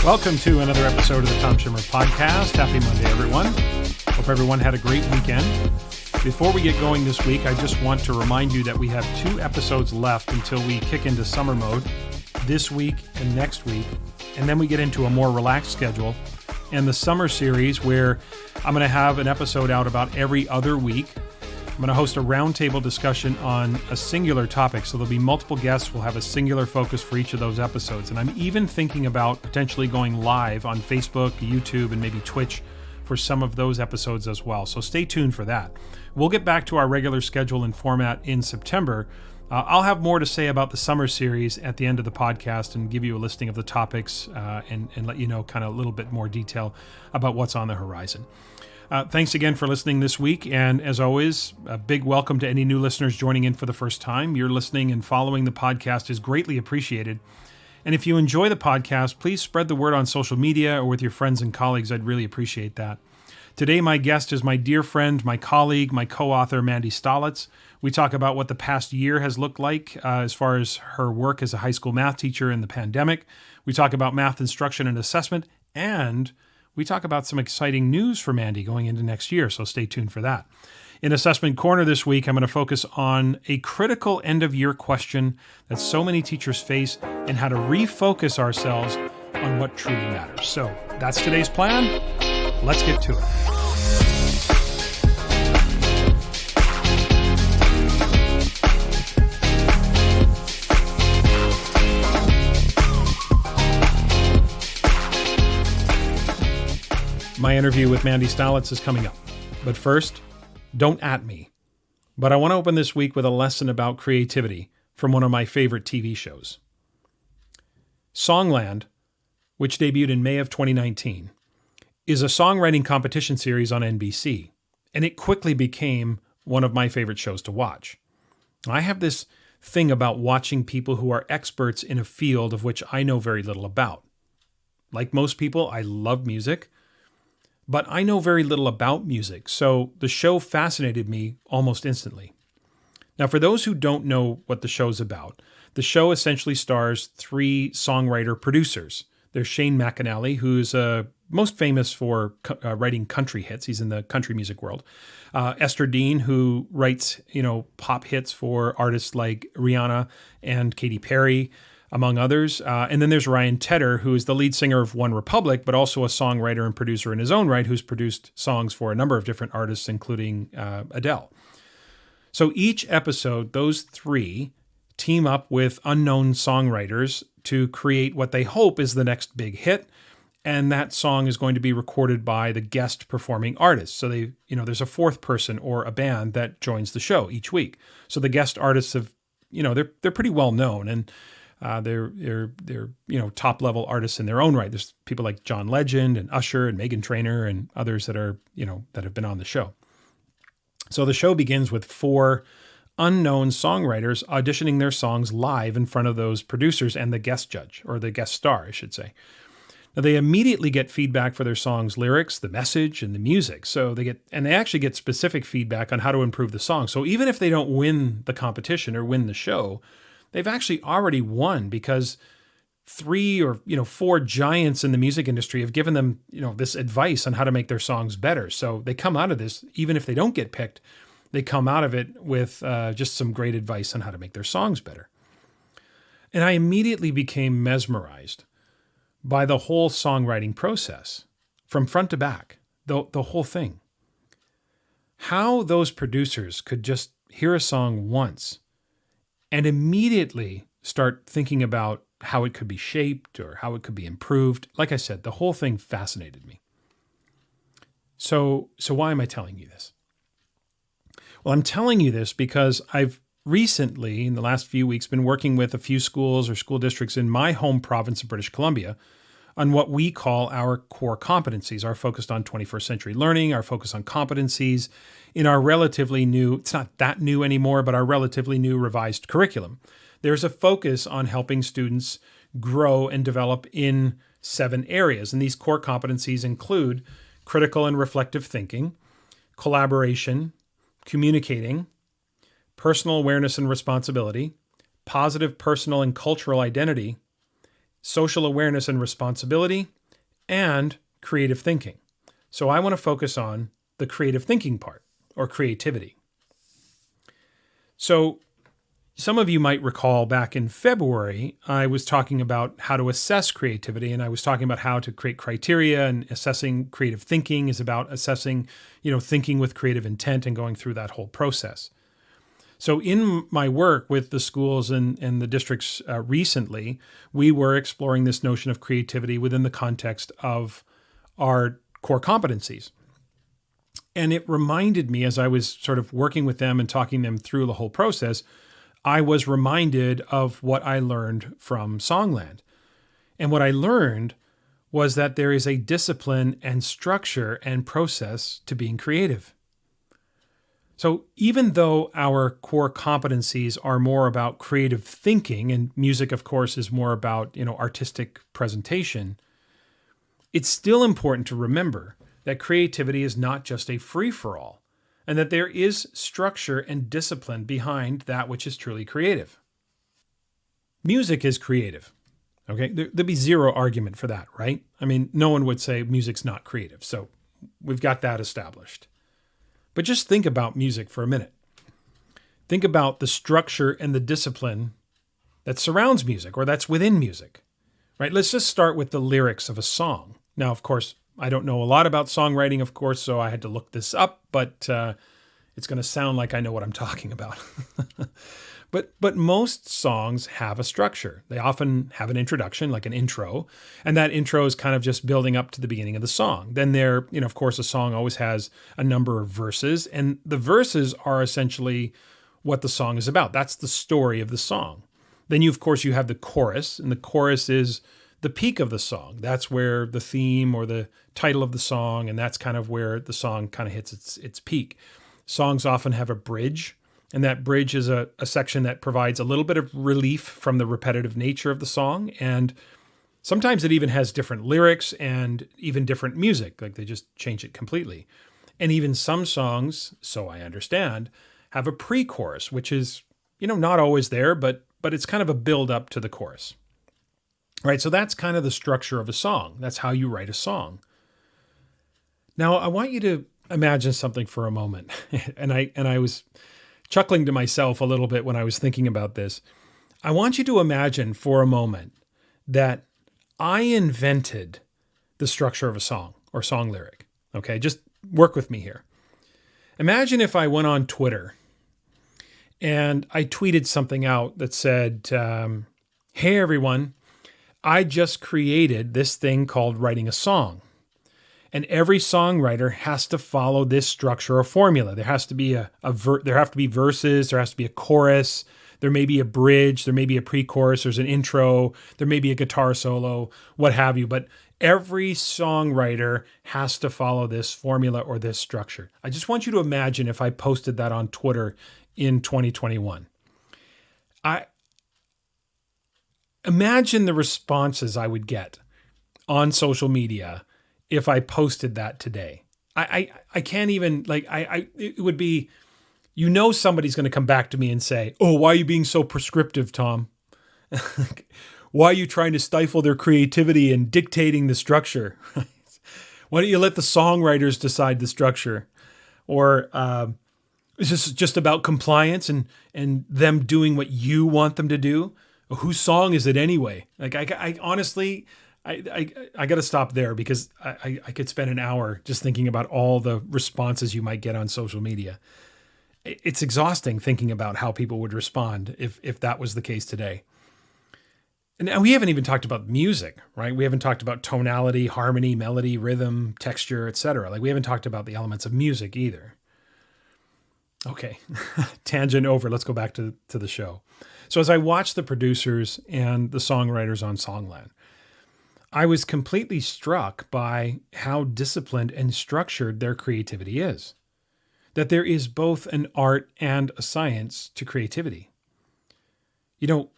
Welcome to another episode of the Tom Schimmer Podcast. Happy Monday, everyone. Hope everyone had a great weekend. Before we get going this week, I just want to remind you that we have 2 episodes left until we kick into summer mode this week and next week. And then we get into a more relaxed schedule and the summer series where I'm going to have an episode out about every other week. I'm going to host a roundtable discussion on a singular topic, so there'll be multiple guests. We'll have a singular focus for each of those episodes. And I'm even thinking about potentially going live on Facebook, YouTube, and maybe Twitch for some of those episodes as well. So stay tuned for that. We'll get back to our regular schedule and format in September. I'll have more to say about the summer series at the end of the podcast and give you a listing of the topics and let you know kind of a little bit more detail about what's on the horizon. Thanks again for listening this week. And as always, a big welcome to any new listeners joining in for the first time. Your listening and following the podcast is greatly appreciated. And if you enjoy the podcast, please spread the word on social media or with your friends and colleagues. I'd really appreciate that. Today, my guest is my dear friend, my colleague, my co-author, Mandy Stalets. We talk about what the past year has looked like as far as her work as a high school math teacher in the pandemic. We talk about math instruction and assessment, and we talk about some exciting news for Mandy going into next year, so stay tuned for that. In Assessment Corner this week, I'm going to focus on a critical end-of-year question that so many teachers face and how to refocus ourselves on what truly matters. So that's today's plan. Let's get to it. My interview with Mandy Stalets is coming up. But first, don't at me. But I want to open this week with a lesson about creativity from one of my favorite TV shows. Songland, which debuted in May of 2019, is a songwriting competition series on NBC, and it quickly became one of my favorite shows to watch. I have this thing about watching people who are experts in a field of which I know very little about. Like most people, I love music, but I know very little about music, so the show fascinated me almost instantly. Now, for those who don't know what the show's about, the show essentially stars 3 songwriter-producers. There's Shane McAnally, who's most famous for writing country hits. He's in the country music world. Esther Dean, who writes, pop hits for artists like Rihanna and Katy Perry, among others. And then there's Ryan Tedder, who is the lead singer of One Republic, but also a songwriter and producer in his own right, who's produced songs for a number of different artists, including Adele. So each episode, those 3 team up with unknown songwriters to create what they hope is the next big hit. And that song is going to be recorded by the guest performing artist. So there's a 4th person or a band that joins the show each week. So the guest artists have, they're pretty well known, and they're top level artists in their own right. There's people like John Legend and Usher and Meghan Trainor and others that are, that have been on the show. So the show begins with 4 unknown songwriters auditioning their songs live in front of those producers and the guest judge, or the guest star, I should say. Now, they immediately get feedback for their song's lyrics, the message, and the music. So they actually get specific feedback on how to improve the song. So even if they don't win the competition or win the show, they've actually already won, because 3 or 4 giants in the music industry have given them, this advice on how to make their songs better. So they come out of this, even if they don't get picked, they come out of it with just some great advice on how to make their songs better. And I immediately became mesmerized by the whole songwriting process, from front to back, the whole thing. How those producers could just hear a song once and immediately start thinking about how it could be shaped or how it could be improved. Like I said, the whole thing fascinated me. So why am I telling you this? Well, I'm telling you this because I've recently, in the last few weeks, been working with a few schools or school districts in my home province of British Columbia on what we call our core competencies, our focus on 21st century learning, our focus on competencies in our relatively new, it's not that new anymore, but our relatively new revised curriculum. There's a focus on helping students grow and develop in 7 areas. And these core competencies include critical and reflective thinking, collaboration, communicating, personal awareness and responsibility, positive personal and cultural identity, social awareness and responsibility, and creative thinking. So I want to focus on the creative thinking part, or creativity. So some of you might recall back in February, I was talking about how to assess creativity, and I was talking about how to create criteria, and assessing creative thinking is about assessing, thinking with creative intent and going through that whole process. So in my work with the schools and the districts recently, we were exploring this notion of creativity within the context of our core competencies. And it reminded me, as I was sort of working with them and talking them through the whole process, I was reminded of what I learned from Songland. And what I learned was that there is a discipline and structure and process to being creative. So even though our core competencies are more about creative thinking, and music, of course, is more about, artistic presentation, it's still important to remember that creativity is not just a free-for-all, and that there is structure and discipline behind that which is truly creative. Music is creative. Okay, there'd be zero argument for that, right? I mean, no one would say music's not creative, so we've got that established. But just think about music for a minute. Think about the structure and the discipline that surrounds music, or that's within music, right? Let's just start with the lyrics of a song. Now, of course, I don't know a lot about songwriting, of course, so I had to look this up, but it's going to sound like I know what I'm talking about. But most songs have a structure. They often have an introduction, like an intro, and that intro is kind of just building up to the beginning of the song. Then there, of course, a song always has a number of verses, and the verses are essentially what the song is about. That's the story of the song. Then you have the chorus, and the chorus is the peak of the song. That's where the theme or the title of the song, and that's kind of where the song kind of hits its peak. Songs often have a bridge, and that bridge is a section that provides a little bit of relief from the repetitive nature of the song. And sometimes it even has different lyrics and even different music, like they just change it completely. And even some songs, so I understand, have a pre-chorus, which is, not always there, but it's kind of a build up to the chorus. Right? So that's kind of the structure of a song. That's how you write a song. Now, I want you to imagine something for a moment. And I was chuckling to myself a little bit when I was thinking about this. I want you to imagine for a moment that I invented the structure of a song or song lyric. Okay, just work with me here. Imagine if I went on Twitter and I tweeted something out that said, hey, everyone, I just created this thing called writing a song. And every songwriter has to follow this structure or formula. There has to be there have to be verses, there has to be a chorus, there may be a bridge, there may be a pre-chorus, there's an intro, there may be a guitar solo, what have you. But every songwriter has to follow this formula or this structure. I just want you to imagine if I posted that on Twitter in 2021. Imagine the responses I would get on social media if I posted that today. I can't even, it would be, somebody's going to come back to me and say, oh, why are you being so prescriptive, Tom? Why are you trying to stifle their creativity and dictating the structure? Why don't you let the songwriters decide the structure? Or is this just about compliance and them doing what you want them to do? Whose song is it anyway? I honestly, I got to stop there, because I could spend an hour just thinking about all the responses you might get on social media. It's exhausting thinking about how people would respond if that was the case today. And we haven't even talked about music, right? We haven't talked about tonality, harmony, melody, rhythm, texture, etc. We haven't talked about the elements of music either. Okay, tangent over. Let's go back to the show. So as I watched the producers and the songwriters on Songland, I was completely struck by how disciplined and structured their creativity is. That there is both an art and a science to creativity.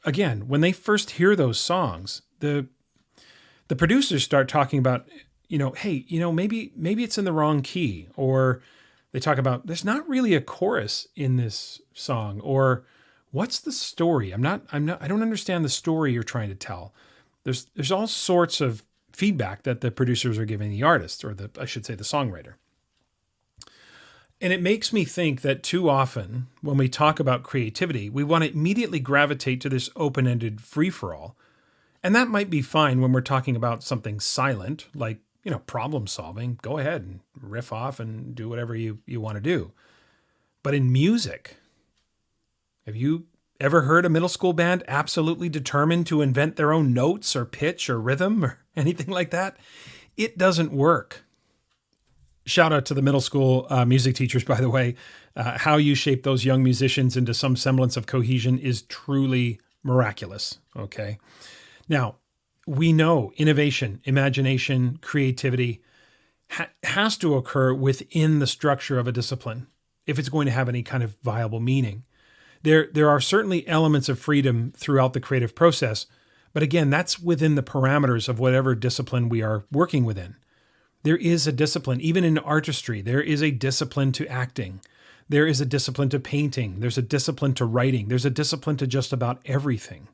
Again, when they first hear those songs, the producers start talking about, hey, maybe it's in the wrong key, or they talk about there's not really a chorus in this song, or what's the story? I don't understand the story you're trying to tell. There's all sorts of feedback that the producers are giving the artist, or I should say the songwriter. And it makes me think that too often when we talk about creativity, we want to immediately gravitate to this open-ended free-for-all. And that might be fine when we're talking about something silent, like, problem solving. Go ahead and riff off and do whatever you want to do. But in music, have you ever heard a middle school band absolutely determined to invent their own notes or pitch or rhythm or anything like that? It doesn't work. Shout out to the middle school music teachers, by the way. How you shape those young musicians into some semblance of cohesion is truly miraculous, okay? Now, we know innovation, imagination, creativity has to occur within the structure of a discipline if it's going to have any kind of viable meaning. There are certainly elements of freedom throughout the creative process, but again, that's within the parameters of whatever discipline we are working within. There is a discipline, even in artistry, there is a discipline to acting. There is a discipline to painting. There's a discipline to writing. There's a discipline to just about everything.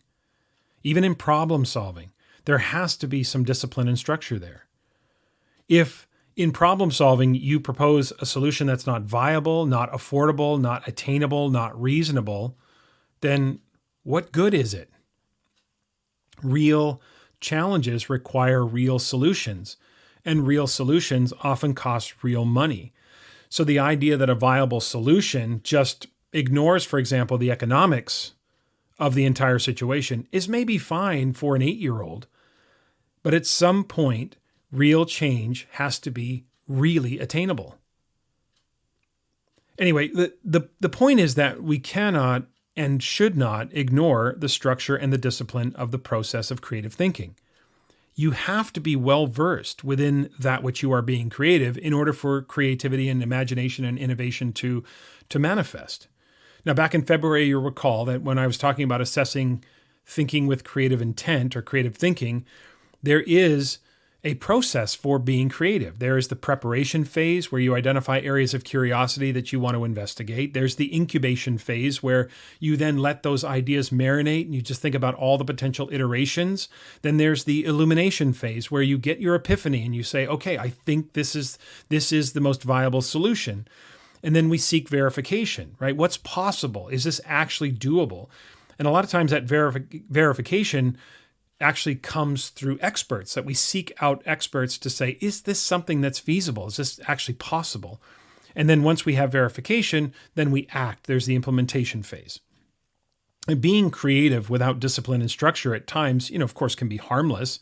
Even in problem solving, there has to be some discipline and structure there. If in problem solving you propose a solution that's not viable, not affordable, not attainable, not reasonable, then what good is it? Real challenges require real solutions. And real solutions often cost real money. So the idea that a viable solution just ignores, for example, the economics of the entire situation is maybe fine for an 8-year-old. But at some point, real change has to be really attainable. Anyway, the point is that we cannot and should not ignore the structure and the discipline of the process of creative thinking. You have to be well-versed within that which you are being creative in order for creativity and imagination and innovation to manifest. Now, back in February, you'll recall that when I was talking about assessing thinking with creative intent or creative thinking, there is a process for being creative. There is the preparation phase where you identify areas of curiosity that you want to investigate. There's the incubation phase where you then let those ideas marinate and you just think about all the potential iterations. Then there's the illumination phase where you get your epiphany and you say, okay, I think this is the most viable solution. And then we seek verification, right? What's possible? Is this actually doable? And a lot of times that verification actually comes through experts, that we seek out experts to say, is this something that's feasible? Is this actually possible? And then once we have verification, then we act. There's the implementation phase. And being creative without discipline and structure at times, of course, can be harmless,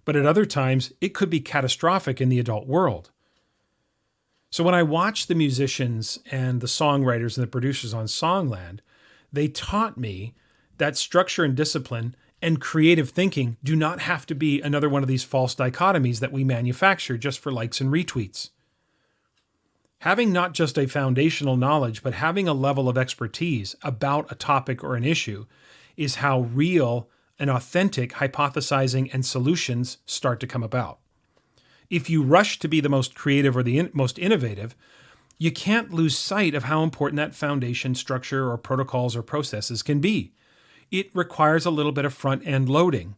but at other times it could be catastrophic in the adult world. So when I watched the musicians and the songwriters and the producers on Songland, they taught me that structure and discipline and creative thinking do not have to be another one of these false dichotomies that we manufacture just for likes and retweets. Having not just a foundational knowledge, but having a level of expertise about a topic or an issue is how real and authentic hypothesizing and solutions start to come about. If you rush to be the most creative or the most innovative, you can't lose sight of how important that foundation structure or protocols or processes can be. It requires a little bit of front-end loading,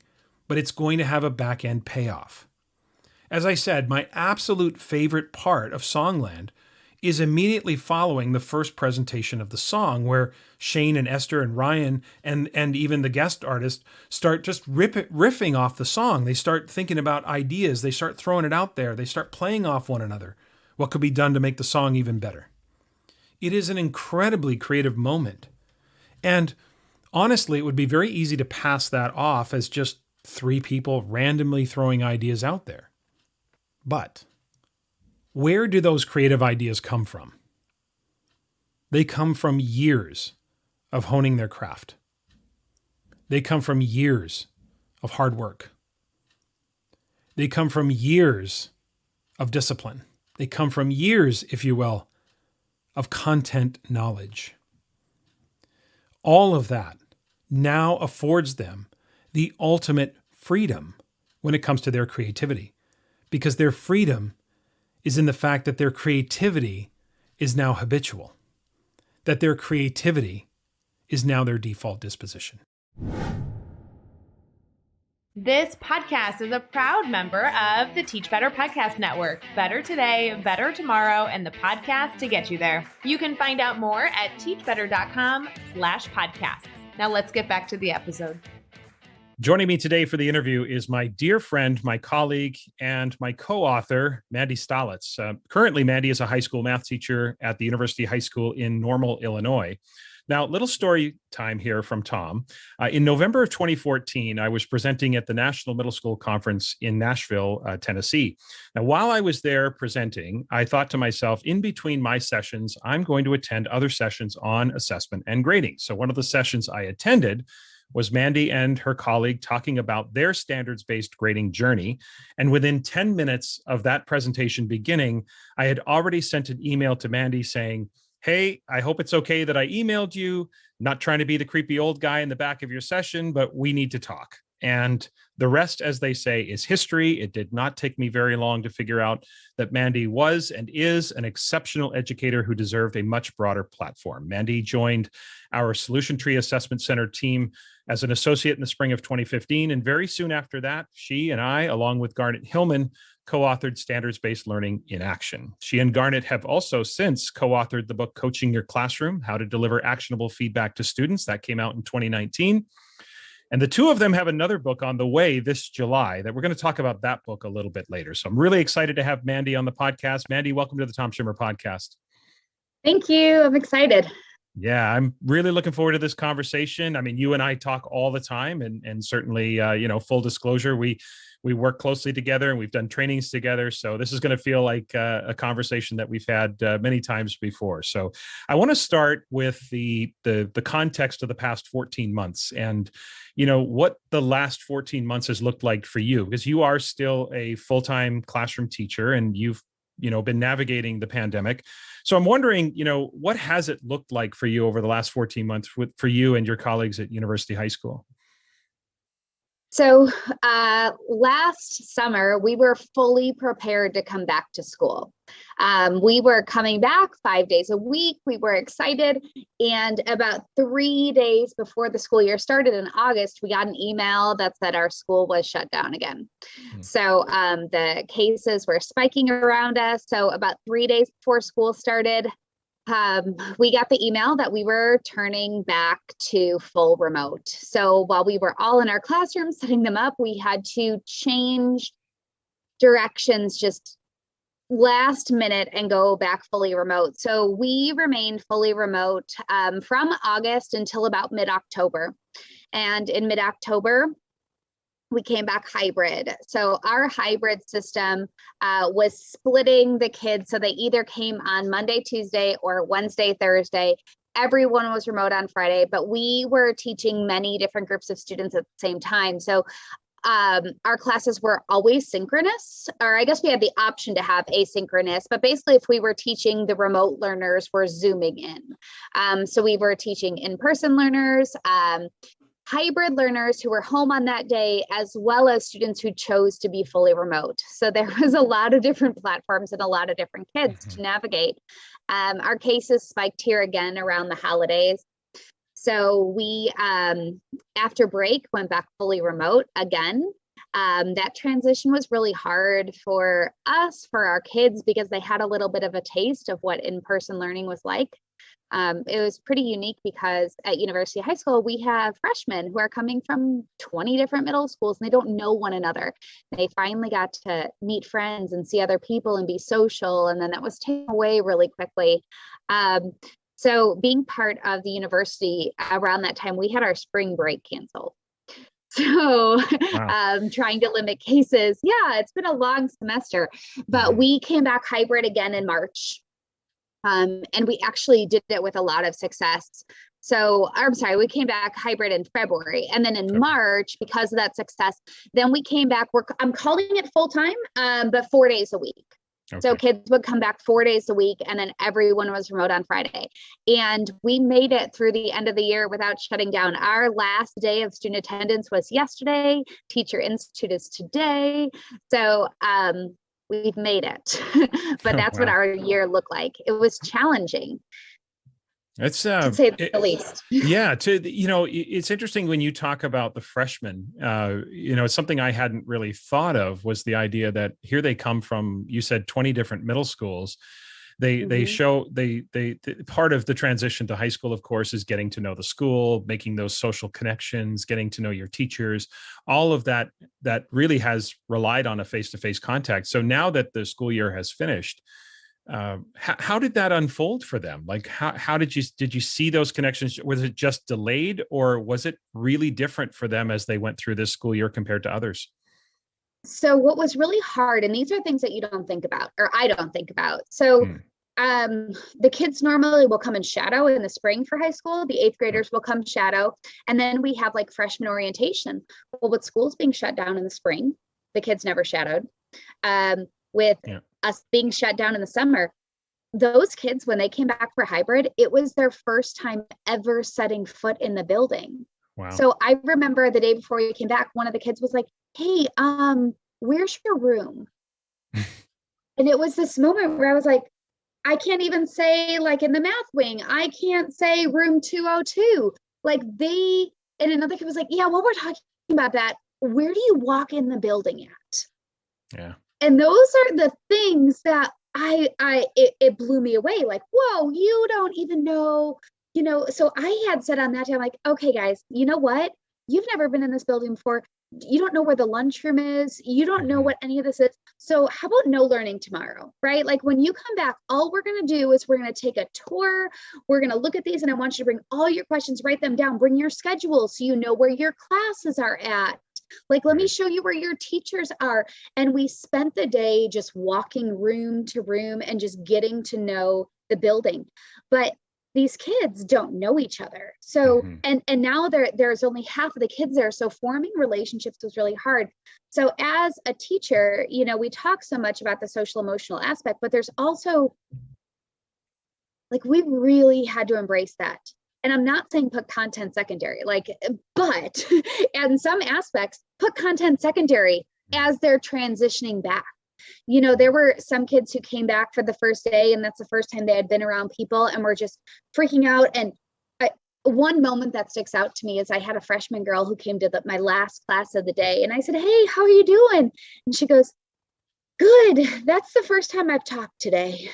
but it's going to have a back-end payoff. As I said, my absolute favorite part of Songland is immediately following the first presentation of the song, where Shane and Esther and Ryan and even the guest artist start just riffing off the song. They start thinking about ideas. They start throwing it out there. They start playing off one another. What could be done to make the song even better? It is an incredibly creative moment. And honestly, it would be very easy to pass that off as just three people randomly throwing ideas out there. But where do those creative ideas come from? They come from years of honing their craft. They come from years of hard work. They come from years of discipline. They come from years, if you will, of content knowledge. All of that now affords them the ultimate freedom when it comes to their creativity, because their freedom is in the fact that their creativity is now habitual, that their creativity is now their default disposition. This podcast is a proud member of the Teach Better Podcast Network. Better today, better tomorrow, and the podcast to get you there. You can find out more at teachbetter.com/podcasts. Now let's get back to the episode. Joining me today for the interview is my dear friend, my colleague, and my co-author, Mandy Stalets. Currently, Mandy is a high school math teacher at the University High School in Normal, Illinois. Now, little story time here from Tom. In November of 2014, I was presenting at the National Middle School Conference in Nashville, Tennessee. Now, while I was there presenting, I thought to myself, in between my sessions, I'm going to attend other sessions on assessment and grading. So one of the sessions I attended was Mandy and her colleague talking about their standards-based grading journey. And within 10 minutes of that presentation beginning, I had already sent an email to Mandy saying, "Hey, I hope it's okay that I emailed you. Not trying to be the creepy old guy in the back of your session, but we need to talk." And the rest, as they say, is history. It did not take me very long to figure out that Mandy was and is an exceptional educator who deserved a much broader platform. Mandy joined our Solution Tree Assessment Center team as an associate in the spring of 2015. And very soon after that, she and I, along with Garnet Hillman, co-authored Standards-Based Learning in Action. She and Garnet have also since co-authored the book Coaching Your Classroom, How to Deliver Actionable Feedback to Students. That came out in 2019. And the two of them have another book on the way this July that we're going to talk about that book a little bit later. So I'm really excited to have Mandy on the podcast. Mandy, welcome to the Tom Schimmer podcast. Thank you. I'm excited. Yeah, I'm really looking forward to this conversation. I mean, you and I talk all the time, and certainly, full disclosure, we work closely together and we've done trainings together. So this is going to feel like a conversation that we've had many times before. So I want to start with the context of the past 14 months and, what the last 14 months has looked like for you, because you are still a full-time classroom teacher and you've been navigating the pandemic. So I'm wondering, what has it looked like for you over the last 14 months for you and your colleagues at University High School? So last summer, we were fully prepared to come back to school. We were coming back 5 days a week. We were excited. And about 3 days before the school year started in August, we got an email that said our school was shut down again. So the cases were spiking around us. So about 3 days before school started, we got the email that we were turning back to full remote. So while we were all in our classrooms setting them up, we had to change directions just last minute and go back fully remote. So we remained fully remote from August until about mid-October. And in mid-October, we came back hybrid. So our hybrid system was splitting the kids. So they either came on Monday, Tuesday, or Wednesday, Thursday. Everyone was remote on Friday, but we were teaching many different groups of students at the same time. So our classes were always synchronous, or I guess we had the option to have asynchronous, but basically if we were teaching, the remote learners were Zooming in. So we were teaching in-person learners, hybrid learners who were home on that day, as well as students who chose to be fully remote. So there was a lot of different platforms and a lot of different kids to navigate. Our cases spiked here again around the holidays. So we, after break, went back fully remote again. That transition was really hard for us, for our kids, because they had a little bit of a taste of what in-person learning was like. It was pretty unique because at University High School, we have freshmen who are coming from 20 different middle schools and they don't know one another. They finally got to meet friends and see other people and be social. And then that was taken away really quickly. So being part of the university around that time, we had our spring break canceled. So wow. Trying to limit cases. Yeah, it's been a long semester, but we came back hybrid again in March. And we actually did it with a lot of success. So I'm sorry, we came back hybrid in February. And then in March, because of that success, then we came back, I'm calling it full-time, but 4 days a week. Okay. So kids would come back 4 days a week, and then everyone was remote on Friday. And we made it through the end of the year without shutting down. Our last day of student attendance was yesterday. Teacher Institute is today. So we've made it. But that's what our year looked like. It was challenging. It's to say the least. yeah. It's interesting when you talk about the freshmen. It's something I hadn't really thought of was the idea that here they come from. You said 20 different middle schools. They part of the transition to high school, of course, is getting to know the school, making those social connections, getting to know your teachers, all of that really has relied on a face-to-face contact. So now that the school year has finished, how did that unfold for them? Like, how did you see those connections? Was it just delayed, or was it really different for them as they went through this school year compared to others? So what was really hard, and these are things that you don't think about, or I don't think about. So the kids normally will come and shadow in the spring for high school. The eighth graders will come shadow. And then we have like freshman orientation. Well, with schools being shut down in the spring, the kids never shadowed. With us being shut down in the summer, those kids, when they came back for hybrid, it was their first time ever setting foot in the building. Wow. So I remember the day before we came back, one of the kids was like, "Hey, where's your room?" And it was this moment where I was like, I can't even say like in the math wing, I can't say room 202. Like and another kid was like, yeah, well, we're talking about that. Where do you walk in the building at? Yeah. And those are the things that it blew me away. Like, whoa, you don't even know, so I had said on that day, I'm like, okay, guys, you know what? You've never been in this building before. You don't know where the lunchroom is. You don't know what any of this is. So how about no learning tomorrow, right? Like when you come back, all we're going to do is we're going to take a tour. We're going to look at these, and I want you to bring all your questions, write them down, bring your schedule so you know where your classes are at. Like, let me show you where your teachers are. And we spent the day just walking room to room and just getting to know the building. But these kids don't know each other. So, and now there's only half of the kids there. So forming relationships was really hard. So as a teacher, we talk so much about the social emotional aspect, but there's also like, we really had to embrace that. And I'm not saying put content secondary, but in some aspects, put content secondary as they're transitioning back. There were some kids who came back for the first day, and that's the first time they had been around people and were just freaking out. And one moment that sticks out to me is I had a freshman girl who came to my last class of the day, and I said, "Hey, how are you doing?" And she goes, "Good. That's the first time I've talked today."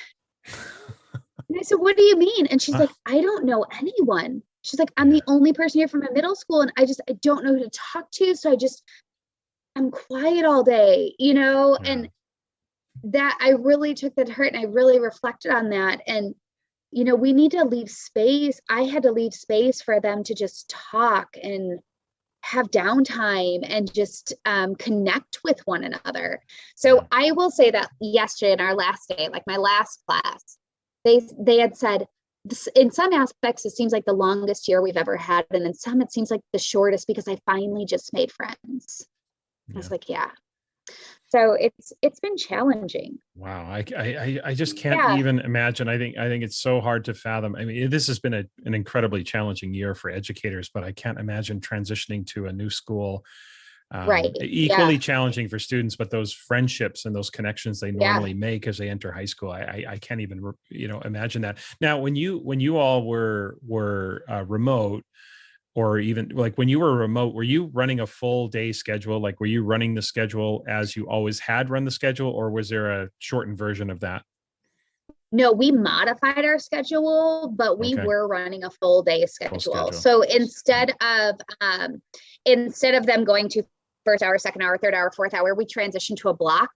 And I said, "What do you mean?" And she's like, "I don't know anyone." She's like, "I'm the only person here from a middle school, and I don't know who to talk to. So I'm quiet all day, and that I really took that to heart, and I really reflected on that. And, we need to leave space. I had to leave space for them to just talk and have downtime and just connect with one another. So I will say that yesterday in our last day, like my last class, they had said, in some aspects, it seems like the longest year we've ever had. And in some, it seems like the shortest because I finally just made friends. I was like, yeah. So it's been challenging. Wow. I just can't even imagine. I think it's so hard to fathom. I mean, this has been an incredibly challenging year for educators, but I can't imagine transitioning to a new school. Equally challenging for students, but those friendships and those connections they normally make as they enter high school, I can't even imagine that. Now, when you all were remote, or even like when you were remote, were you running a full day schedule? Like, were you running the schedule as you always had run the schedule, or was there a shortened version of that? No, we modified our schedule, but we were running a full day schedule. So instead of them going to first hour, second hour, third hour, fourth hour, we transitioned to a block.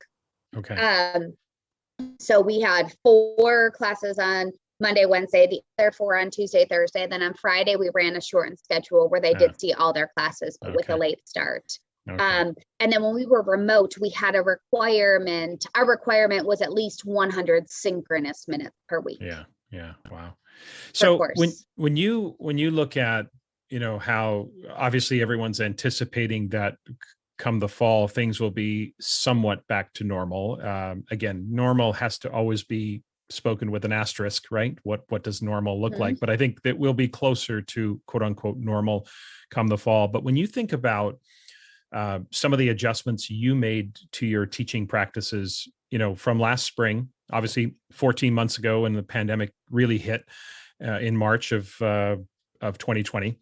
So we had 4 classes on Monday, Wednesday, the other 4 on Tuesday, Thursday. Then on Friday, we ran a shortened schedule where they did see all their classes, but with a late start. And then when we were remote, we had a requirement. Our requirement was at least 100 synchronous minutes per week. Yeah. Wow. So when you look at, how obviously everyone's anticipating that come the fall, things will be somewhat back to normal. Again, normal has to always be spoken with an asterisk, right? What does normal look like? But I think that we'll be closer to quote unquote normal come the fall. But when you think about some of the adjustments you made to your teaching practices, from last spring, obviously 14 months ago when the pandemic really hit, in March of 2020.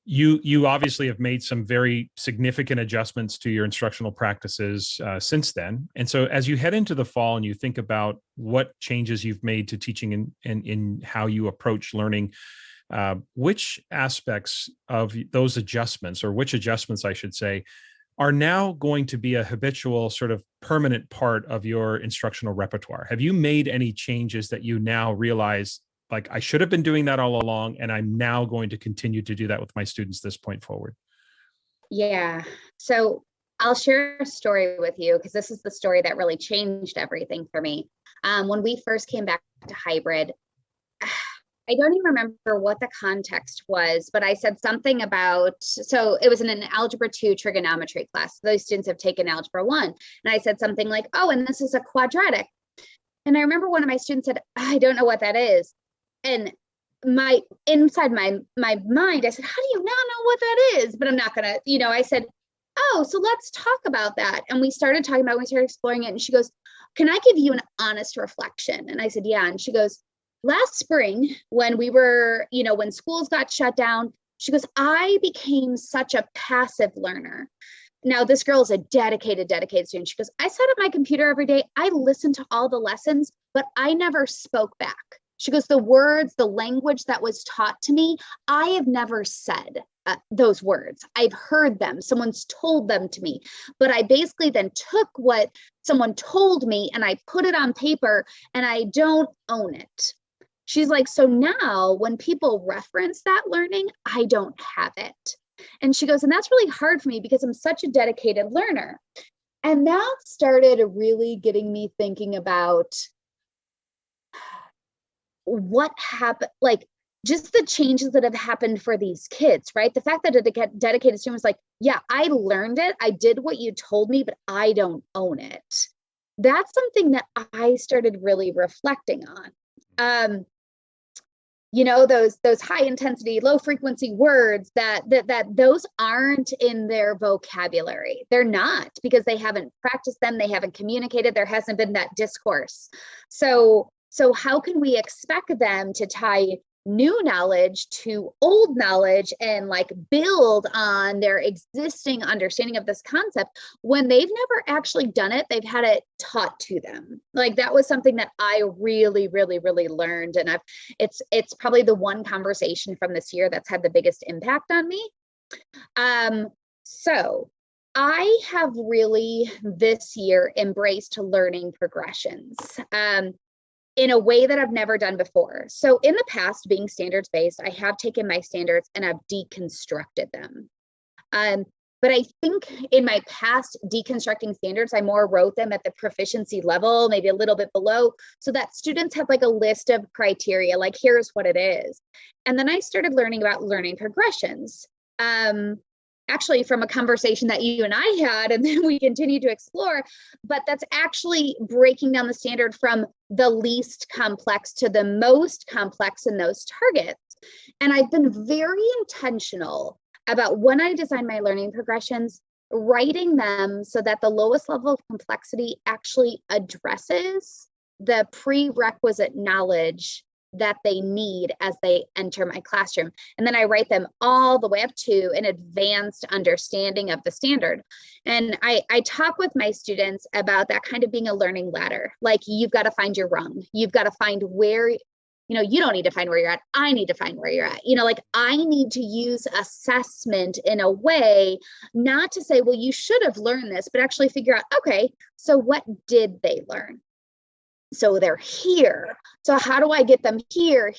You obviously have made some very significant adjustments to your instructional practices since then. And so as you head into the fall and you think about what changes you've made to teaching and in how you approach learning, which aspects of those adjustments, or which adjustments, I should say, are now going to be a habitual sort of permanent part of your instructional repertoire? Have you made any changes that you now realize, like, I should have been doing that all along, and I'm now going to continue to do that with my students this point forward? Yeah. So I'll share a story with you because this is the story that really changed everything for me. When we first came back to hybrid, I don't even remember what the context was, but I said something about, so it was in an Algebra 2 trigonometry class. Those students have taken Algebra 1. And I said something like, oh, and this is a quadratic. And I remember one of my students said, I don't know what that is. And inside my mind, I said, how do you not know what that is? But I'm not going to, I said, oh, so let's talk about that. And we started talking about it, we started exploring it. And she goes, can I give you an honest reflection? And I said, yeah. And she goes, last spring, when we were, when schools got shut down, she goes, I became such a passive learner. Now, this girl is a dedicated student. She goes, I sat at my computer every day. I listened to all the lessons, but I never spoke back. She goes, the words, the language that was taught to me, I have never said those words. I've heard them. Someone's told them to me. But I basically then took what someone told me and I put it on paper and I don't own it. She's like, so now when people reference that learning, I don't have it. And she goes, and that's really hard for me because I'm such a dedicated learner. And that started really getting me thinking about what happened, like just the changes that have happened for these kids, right? The fact that a dedicated student was like, yeah, I learned it. I did what you told me, but I don't own it. That's something that I started really reflecting on. Those high intensity, low frequency words that those aren't in their vocabulary. They're not, because they haven't practiced them. They haven't communicated. There hasn't been that discourse. So how can we expect them to tie new knowledge to old knowledge and like build on their existing understanding of this concept when they've never actually done it? They've had it taught to them. Like that was something that I really, really, really learned. And it's probably the one conversation from this year that's had the biggest impact on me. So I have really this year embraced learning progressions. In a way that I've never done before. So in the past, being standards-based, I have taken my standards and I've deconstructed them. But I think in my past deconstructing standards, I more wrote them at the proficiency level, maybe a little bit below, so that students have like a list of criteria, like here's what it is. And then I started learning about learning progressions. Actually from a conversation that you and I had, and then we continue to explore, but that's actually breaking down the standard from the least complex to the most complex in those targets. And I've been very intentional about when I design my learning progressions, writing them so that the lowest level of complexity actually addresses the prerequisite knowledge that they need as they enter my classroom. And then I write them all the way up to an advanced understanding of the standard. And I talk with my students about that kind of being a learning ladder. Like you've got to find your rung. You've got to find where, you don't need to find where you're at. I need to find where you're at. Like I need to use assessment in a way, not to say, well, you should have learned this, but actually figure out, okay, so what did they learn? So they're here. So how do I get them here?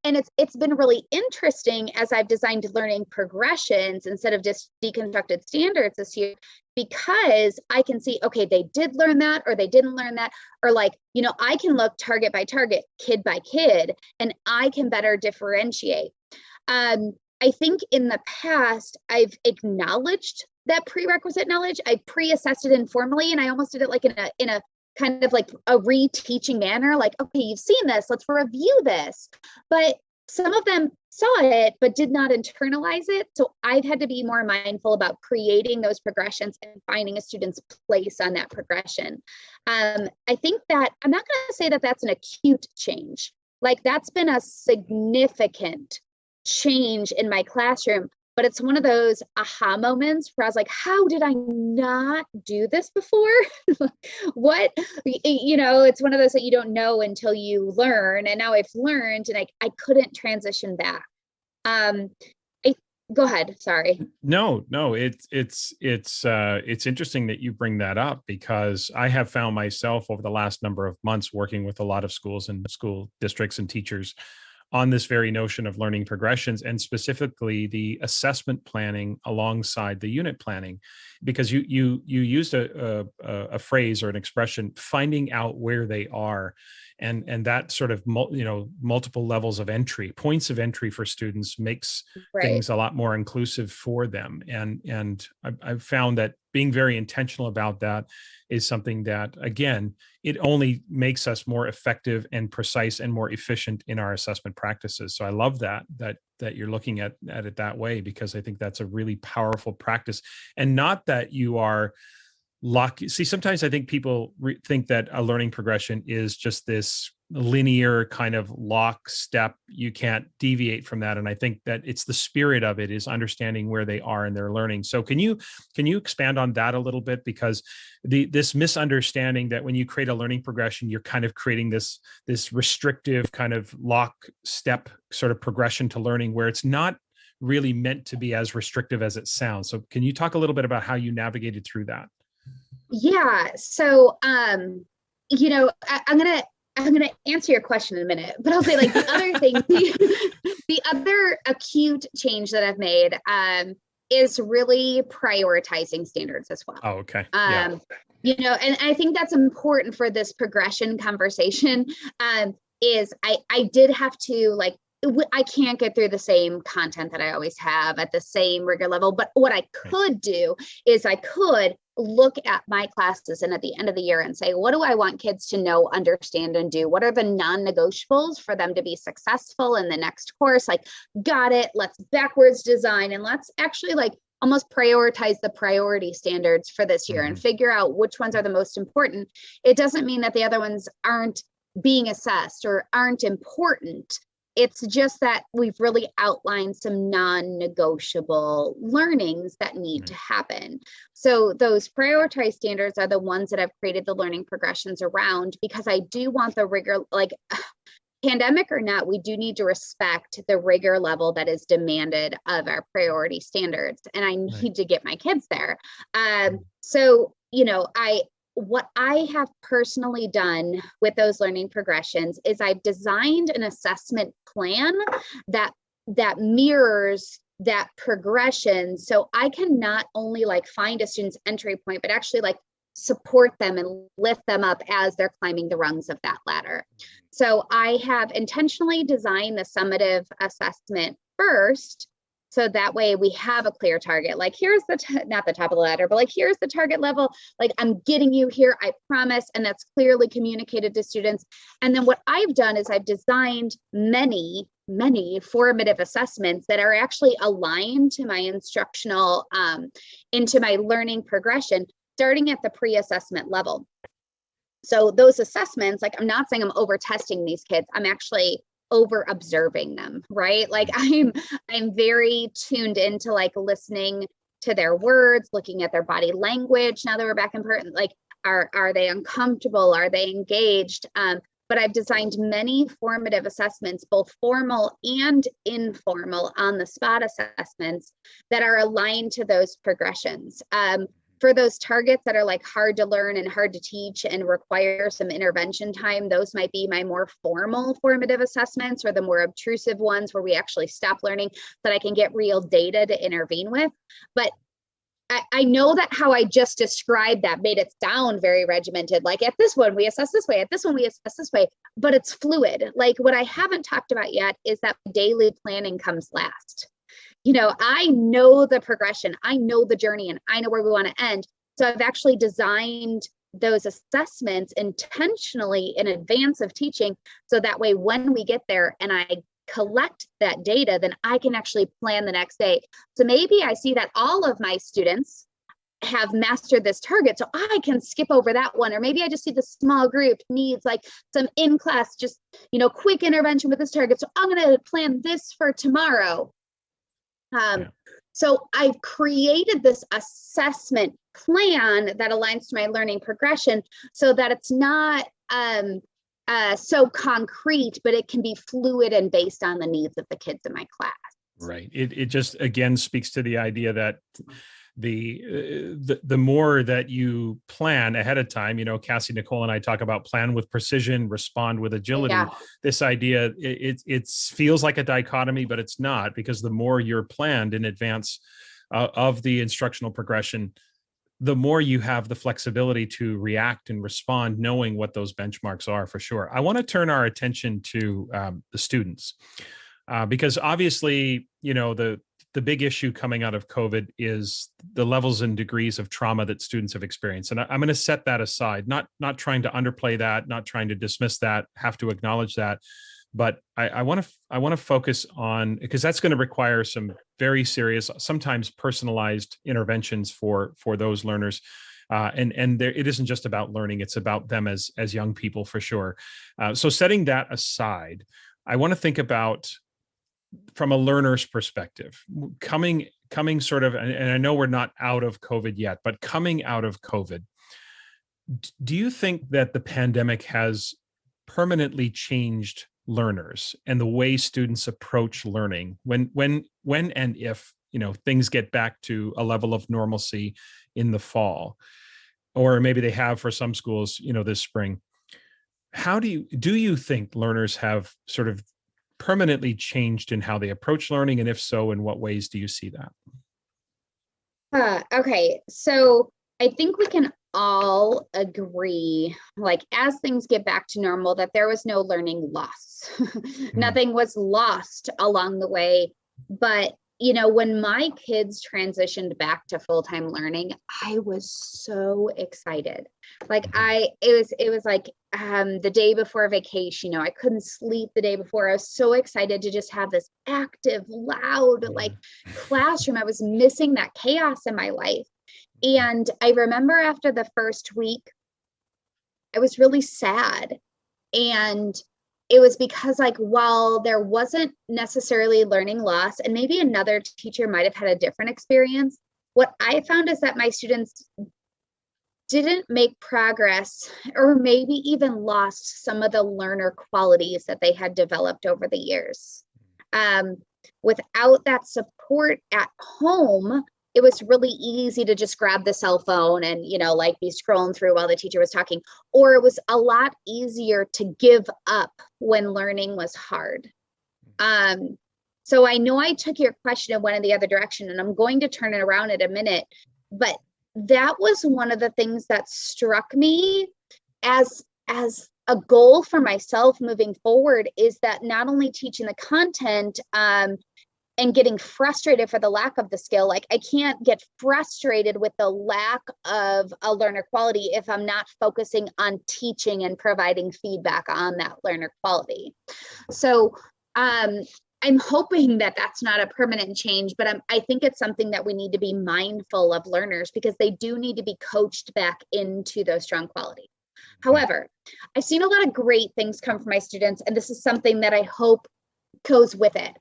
And it's been really interesting as I've designed learning progressions instead of just deconstructed standards this year, because I can see, okay, they did learn that, or they didn't learn that, or like, I can look target by target, kid by kid, and I can better differentiate. I think in the past, I've acknowledged that prerequisite knowledge. I pre-assessed it informally, and I almost did it like in a kind of like a reteaching manner, like, okay, you've seen this, let's review this. But some of them saw it, but did not internalize it. So I've had to be more mindful about creating those progressions and finding a student's place on that progression. I think that I'm not going to say that that's an acute change, Like that's been a significant change in my classroom. But it's one of those aha moments where I was like, how did I not do this before? What, it's one of those that you don't know until you learn. And now I've learned and I couldn't transition back. Go ahead. Sorry. No, it's interesting that you bring that up, because I have found myself over the last number of months working with a lot of schools and school districts and teachers on this very notion of learning progressions, and specifically the assessment planning alongside the unit planning, because you used a phrase or an expression, finding out where they are, and that sort of multiple levels of entry, points of entry for students, makes things a lot more inclusive for them. And I've found that being very intentional about that is something that, again, it only makes us more effective and precise and more efficient in our assessment practices. So I love that you're looking at it that way, because I think that's a really powerful practice. And not that you are see, sometimes I think people think that a learning progression is just this linear kind of lockstep. You can't deviate from that. And I think that it's the spirit of it is understanding where they are in their learning. So can you expand on that a little bit? Because this misunderstanding that when you create a learning progression, you're kind of creating this restrictive kind of lockstep sort of progression to learning, where it's not really meant to be as restrictive as it sounds. So can you talk a little bit about how you navigated through that? Yeah. So, I'm going to answer your question in a minute, but I'll say like the other thing, the other acute change that I've made, is really prioritizing standards as well. Oh, okay. And I think that's important for this progression conversation, is I did have to I can't get through the same content that I always have at the same rigor level. But what I could do is I could look at my classes and at the end of the year and say, what do I want kids to know, understand, and do? What are the non-negotiables for them to be successful in the next course? Like, got it. Let's backwards design and let's actually almost prioritize the priority standards for this year and figure out which ones are the most important. It doesn't mean that the other ones aren't being assessed or aren't important. It's just that we've really outlined some non-negotiable learnings that need to happen. So those prioritized standards are the ones that I've created the learning progressions around, because I do want the rigor, pandemic or not, we do need to respect the rigor level that is demanded of our priority standards. And I need to get my kids there. What I have personally done with those learning progressions is I've designed an assessment plan that mirrors that progression. So I can not only find a student's entry point, but actually support them and lift them up as they're climbing the rungs of that ladder. So I have intentionally designed the summative assessment first, so that way we have a clear target. Here's not the top of the ladder, but here's the target level. I'm getting you here, I promise. And that's clearly communicated to students. And then what I've done is I've designed many formative assessments that are actually aligned to my instructional, into my learning progression, starting at the pre-assessment level. So those assessments, I'm not saying I'm over testing these kids. I'm actually over observing them, right? I'm very tuned into listening to their words, looking at their body language. Now that we're back in person, are they uncomfortable? Are they engaged? But I've designed many formative assessments, both formal and informal on the spot assessments that are aligned to those progressions. For those targets that are hard to learn and hard to teach and require some intervention time, those might be my more formal formative assessments, or the more obtrusive ones where we actually stop learning so that I can get real data to intervene with. But I know that how I just described that made it sound very regimented. At this one, we assess this way, at this one, we assess this way, but it's fluid. What I haven't talked about yet is that daily planning comes last. I know the progression, I know the journey, and I know where we want to end. So I've actually designed those assessments intentionally in advance of teaching. So that way, when we get there and I collect that data, then I can actually plan the next day. So maybe I see that all of my students have mastered this target, so I can skip over that one. Or maybe I just see the small group needs like some in-class, just, quick intervention with this target. So I'm going to plan this for tomorrow. So I've created this assessment plan that aligns to my learning progression so that it's not so concrete, but it can be fluid and based on the needs of the kids in my class. Right. It just, again, speaks to the idea that the more that you plan ahead of time, Cassie, Nicole, and I talk about plan with precision, respond with agility. Yeah. This idea, it feels like a dichotomy, but it's not, because the more you're planned in advance of the instructional progression, the more you have the flexibility to react and respond, knowing what those benchmarks are for sure. I want to turn our attention to the students, because obviously, the big issue coming out of COVID is the levels and degrees of trauma that students have experienced. And I'm going to set that aside, not trying to underplay that, not trying to dismiss that, have to acknowledge that. But I want to focus on, because that's going to require some very serious, sometimes personalized interventions for those learners. And there, it isn't just about learning, it's about them as young people for sure. So setting that aside, I want to think about, from a learner's perspective, coming sort of, and I know we're not out of COVID yet, but coming out of COVID, do you think that the pandemic has permanently changed learners and the way students approach learning when and if, things get back to a level of normalcy in the fall, or maybe they have for some schools, this spring? How do you think learners have sort of permanently changed in how they approach learning? And if so, in what ways do you see that? Okay. So I think we can all agree, like, as things get back to normal, that there was no learning loss. Nothing was lost along the way. But, when my kids transitioned back to full-time learning, I was so excited. Like it was like the day before vacation, I couldn't sleep the day before. I was so excited to just have this active, loud, like classroom. I was missing that chaos in my life. And I remember after the first week, I was really sad. And it was because, like, while there wasn't necessarily learning loss, and maybe another teacher might have had a different experience, what I found is that my students didn't make progress, or maybe even lost some of the learner qualities that they had developed over the years. Without that support at home, it was really easy to just grab the cell phone and, like, be scrolling through while the teacher was talking, or it was a lot easier to give up when learning was hard. So I know I took your question and went in the other direction, and I'm going to turn it around in a minute, but that was one of the things that struck me as a goal for myself moving forward, is that not only teaching the content, and getting frustrated for the lack of the skill. Like, I can't get frustrated with the lack of a learner quality if I'm not focusing on teaching and providing feedback on that learner quality. So I'm hoping that that's not a permanent change, but I think it's something that we need to be mindful of learners, because they do need to be coached back into those strong qualities. However, I've seen a lot of great things come from my students, and this is something that I hope goes with it.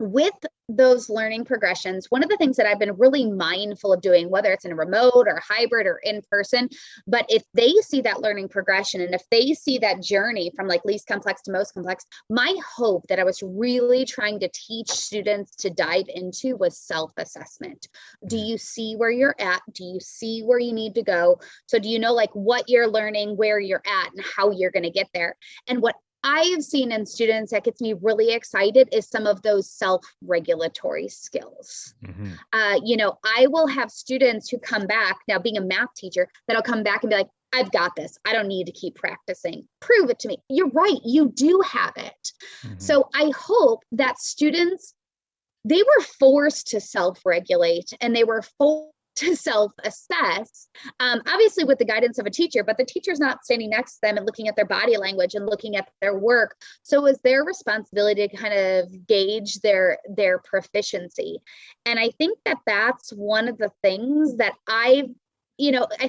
With those learning progressions, one of the things that I've been really mindful of doing, whether it's in a remote or hybrid or in person, but if they see that learning progression and if they see that journey from, like, least complex to most complex, my hope that I was really trying to teach students to dive into was self-assessment. Do you see where you're at? Do you see where you need to go? So do you know, like, what you're learning, where you're at, and how you're going to get there? And what I've seen in students that gets me really excited is some of those self-regulatory skills. I will have students who come back, now being a math teacher, that'll come back and be like, I've got this. I don't need to keep practicing. Prove it to me. You're right. You do have it. So I hope that students, they were forced to self-regulate, and they were forced to self-assess, obviously with the guidance of a teacher, but the teacher's not standing next to them and looking at their body language and looking at their work. So it's their responsibility to kind of gauge their proficiency. And I think that that's one of the things that I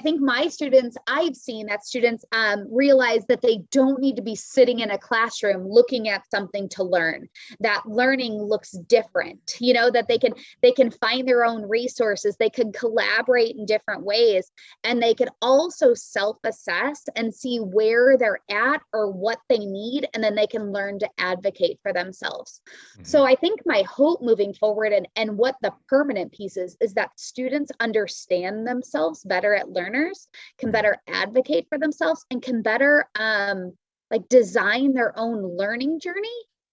think my students, I've seen that students realize that they don't need to be sitting in a classroom looking at something to learn. That learning looks different, that they can find their own resources, they can collaborate in different ways, and they can also self-assess and see where they're at or what they need, and then they can learn to advocate for themselves. Mm-hmm. So I think my hope moving forward and what the permanent piece is that students understand themselves better at learners, can better advocate for themselves, and can better design their own learning journey,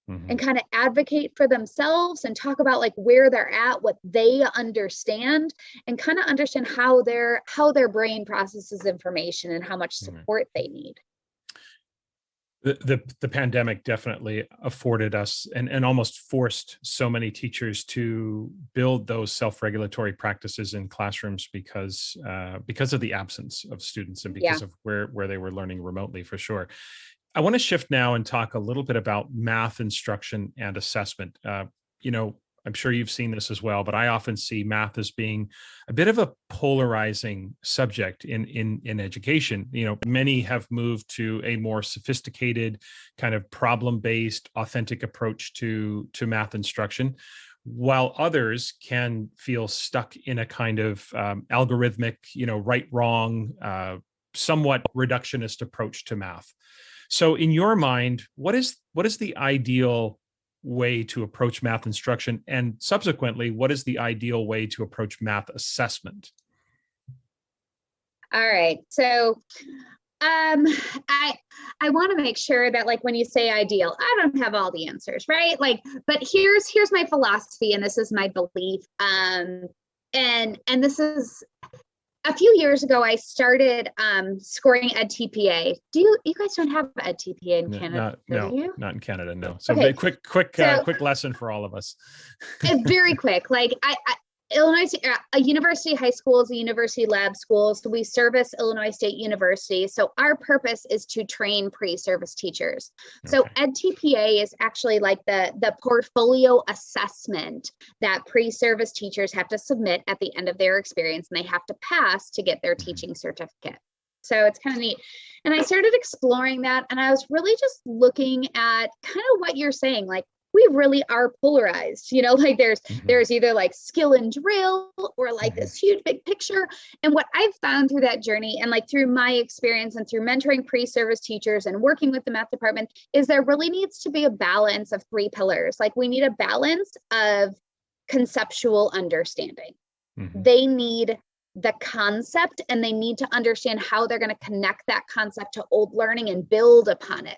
mm-hmm. and kind of advocate for themselves and talk about where they're at, what they understand, and kind of understand how their brain processes information and how much support mm-hmm. they need. The pandemic definitely afforded us and almost forced so many teachers to build those self-regulatory practices in classrooms because of the absence of students and because of where they were learning remotely, for sure. I want to shift now and talk a little bit about math instruction and assessment. I'm sure you've seen this as well, but I often see math as being a bit of a polarizing subject in education. Many have moved to a more sophisticated kind of problem-based, authentic approach to math instruction, while others can feel stuck in a kind of algorithmic, right, wrong, somewhat reductionist approach to math. So in your mind, what is the ideal way to approach math instruction, and subsequently, what is the ideal way to approach math assessment? All right. So I want to make sure that when you say ideal, I don't have all the answers, right? But here's my philosophy, and this is my belief. And this is, a few years ago, I started scoring EdTPA. You guys don't have EdTPA in Canada? Not in Canada, no. So okay. Quick lesson for all of us. Very quick. Illinois, a university high school is a university lab school. So we service Illinois State University. So our purpose is to train pre-service teachers. Okay. So EdTPA is actually the portfolio assessment that pre-service teachers have to submit at the end of their experience, and they have to pass to get their teaching certificate. So it's kind of neat. And I started exploring that, and I was really just looking at kind of what you're saying, we really are polarized, there's either skill and drill or this huge big picture. And what I've found through that journey and through my experience and through mentoring pre-service teachers and working with the math department is there really needs to be a balance of three pillars. We need a balance of conceptual understanding. Mm-hmm. They need the concept, and they need to understand how they're going to connect that concept to old learning and build upon it.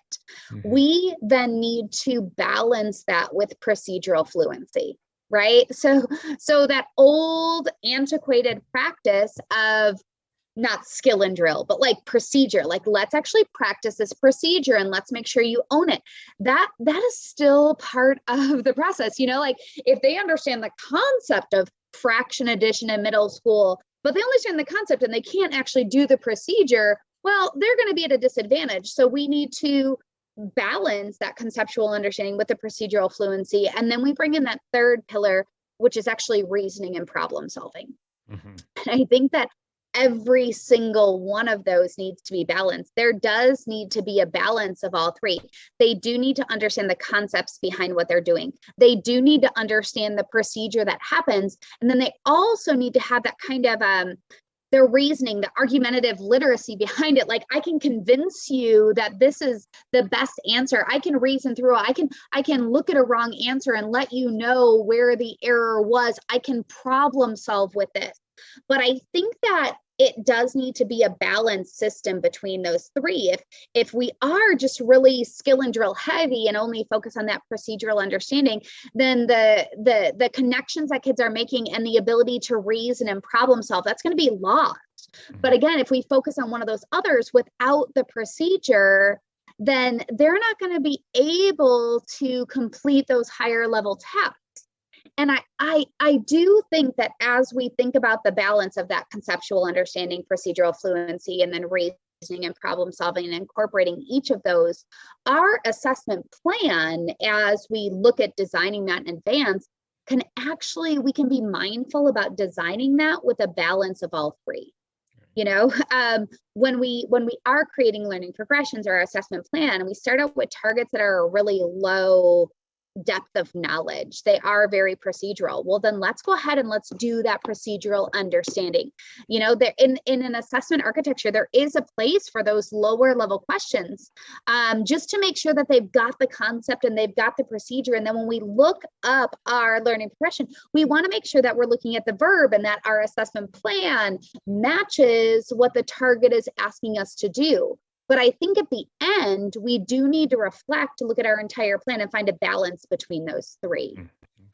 Mm-hmm. We then need to balance that with procedural fluency, right? So that old antiquated practice of not skill and drill, but procedure, let's actually practice this procedure and let's make sure you own it. That is still part of the process. If they understand the concept of fraction addition in middle school, but they understand the concept and they can't actually do the procedure, well, they're going to be at a disadvantage. So we need to balance that conceptual understanding with the procedural fluency. And then we bring in that third pillar, which is actually reasoning and problem solving. Mm-hmm. And I think that every single one of those needs to be balanced. There does need to be a balance of all three. They do need to understand the concepts behind what they're doing. They do need to understand the procedure that happens. And then they also need to have that kind of their reasoning, the argumentative literacy behind it. I can convince you that this is the best answer. I can reason through it. I can look at a wrong answer and let you know where the error was. I can problem solve with this. But I think that it does need to be a balanced system between those three. If we are just really skill and drill heavy and only focus on that procedural understanding, then the connections that kids are making and the ability to reason and problem solve, that's going to be lost. But again, if we focus on one of those others without the procedure, then they're not going to be able to complete those higher level tasks. I do think that as we think about the balance of that conceptual understanding, procedural fluency, and then reasoning and problem solving and incorporating each of those, our assessment plan, as we look at designing that in advance, we can be mindful about designing that with a balance of all three. When we are creating learning progressions or our assessment plan, and we start out with targets that are a really low depth of knowledge, they are very procedural. Well, then let's go ahead and let's do that procedural understanding. There in an assessment architecture, there is a place for those lower level questions, just to make sure that they've got the concept and they've got the procedure. And then when we look up our learning progression, we want to make sure that we're looking at the verb and that our assessment plan matches what the target is asking us to do. But I think at the end, we do need to reflect, to look at our entire plan and find a balance between those three.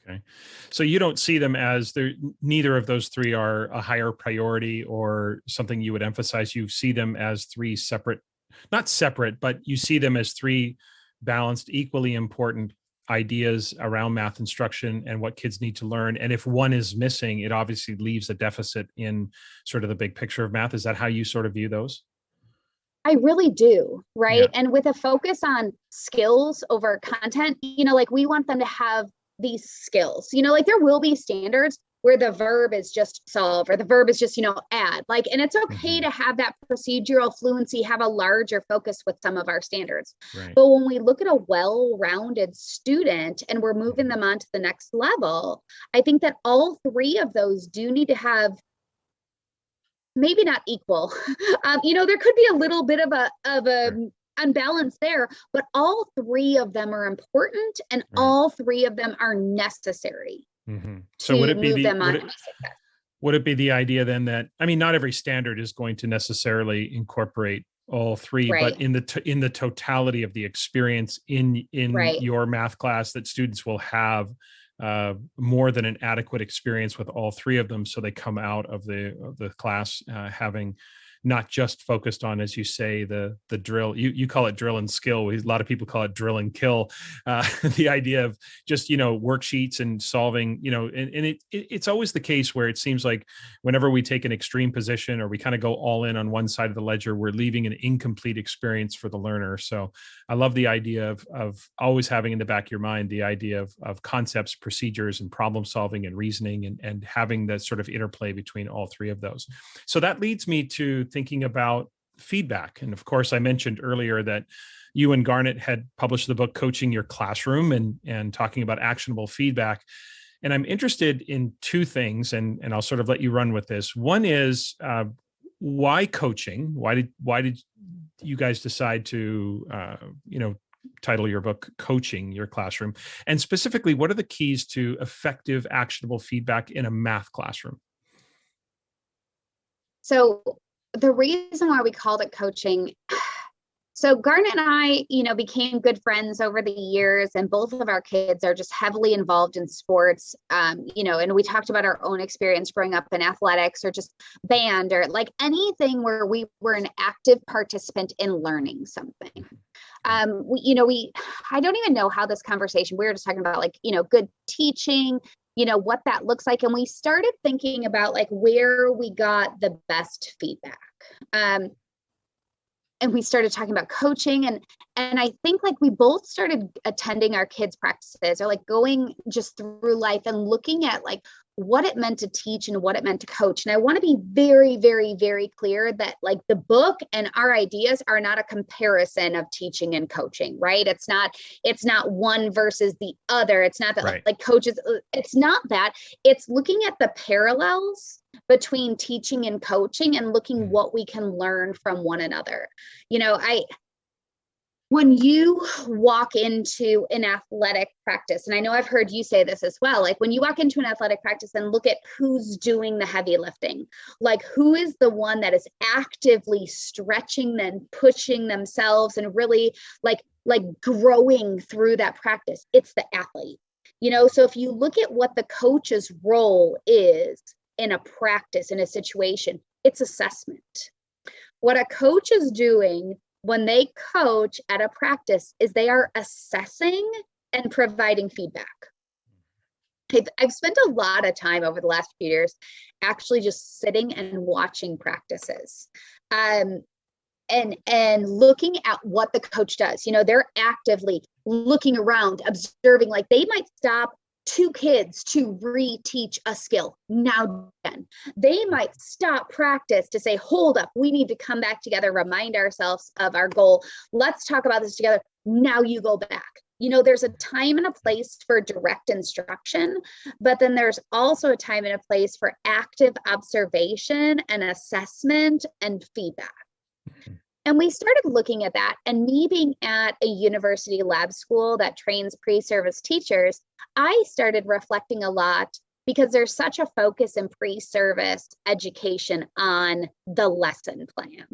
Okay. So you don't see them as neither of those three are a higher priority or something you would emphasize. You see them as three separate, not separate, but you see them as three balanced, equally important ideas around math instruction and what kids need to learn. And if one is missing, it obviously leaves a deficit in sort of the big picture of math. Is that how you sort of view those? I really do, right? Yeah. And with a focus on skills over content, like we want them to have these skills, like there will be standards where the verb is just solve or the verb is just, add, and it's okay to have that procedural fluency, have a larger focus with some of our standards. Right. But when we look at a well-rounded student and we're moving them on to the next level, I think that all three of those do need to have, maybe not equal. There could be a little bit of a unbalance there, but all three of them are important and all three of them are necessary. So would it be the idea then that, not every standard is going to necessarily incorporate all three, but in the totality of the experience in your math class, that students will have more than an adequate experience with all three of them, so they come out of the class having not just focused on, as you say, the drill. You call it drill and skill. A lot of people call it drill and kill. The idea of just worksheets and solving. And it's always the case where it seems like whenever we take an extreme position or we kind of go all in on one side of the ledger, we're leaving an incomplete experience for the learner. So I love the idea of always having in the back of your mind the idea of concepts, procedures, and problem solving and reasoning, and having that sort of interplay between all three of those. So that leads me to thinking about feedback. And of course, I mentioned earlier that you and Garnet had published the book Coaching Your Classroom and talking about actionable feedback. And I'm interested in two things, and I'll sort of let you run with this. One is why coaching? Why did you guys decide to title your book Coaching Your Classroom? And specifically, what are the keys to effective, actionable feedback in a math classroom? So the reason why we called it coaching, so Garnet and I, became good friends over the years, and both of our kids are just heavily involved in sports, and we talked about our own experience growing up in athletics or just band or anything where we were an active participant in learning something. I don't even know how this conversation, we were just talking about good teaching, what that looks like. And we started thinking about where we got the best feedback. And we started talking about coaching, and I think we both started attending our kids' practices or going just through life and looking at what it meant to teach and what it meant to coach. And I want to be very, very, very clear that the book and our ideas are not a comparison of teaching and coaching, right? It's not one versus the other. It's not that coaches, it's not that. It's looking at the parallels between teaching and coaching and looking what we can learn from one another. When you walk into an athletic practice, and I know I've heard you say this as well, when you walk into an athletic practice and look at who's doing the heavy lifting, who is the one that is actively stretching and pushing themselves and really growing through that practice, it's the athlete. So if you look at what the coach's role is in a practice, in a situation, it's assessment. What a coach is doing when they coach at a practice is they are assessing and providing feedback. I've spent a lot of time over the last few years actually just sitting and watching practices. And looking at what the coach does. They're actively looking around, observing, like they might stop 2 kids to reteach a skill. Now then, they might stop practice to say, hold up, we need to come back together, remind ourselves of our goal. Let's talk about this together. Now you go back. There's a time and a place for direct instruction, but then there's also a time and a place for active observation and assessment and feedback. And we started looking at that, and me being at a university lab school that trains pre-service teachers, I started reflecting a lot because there's such a focus in pre-service education on the lesson plan.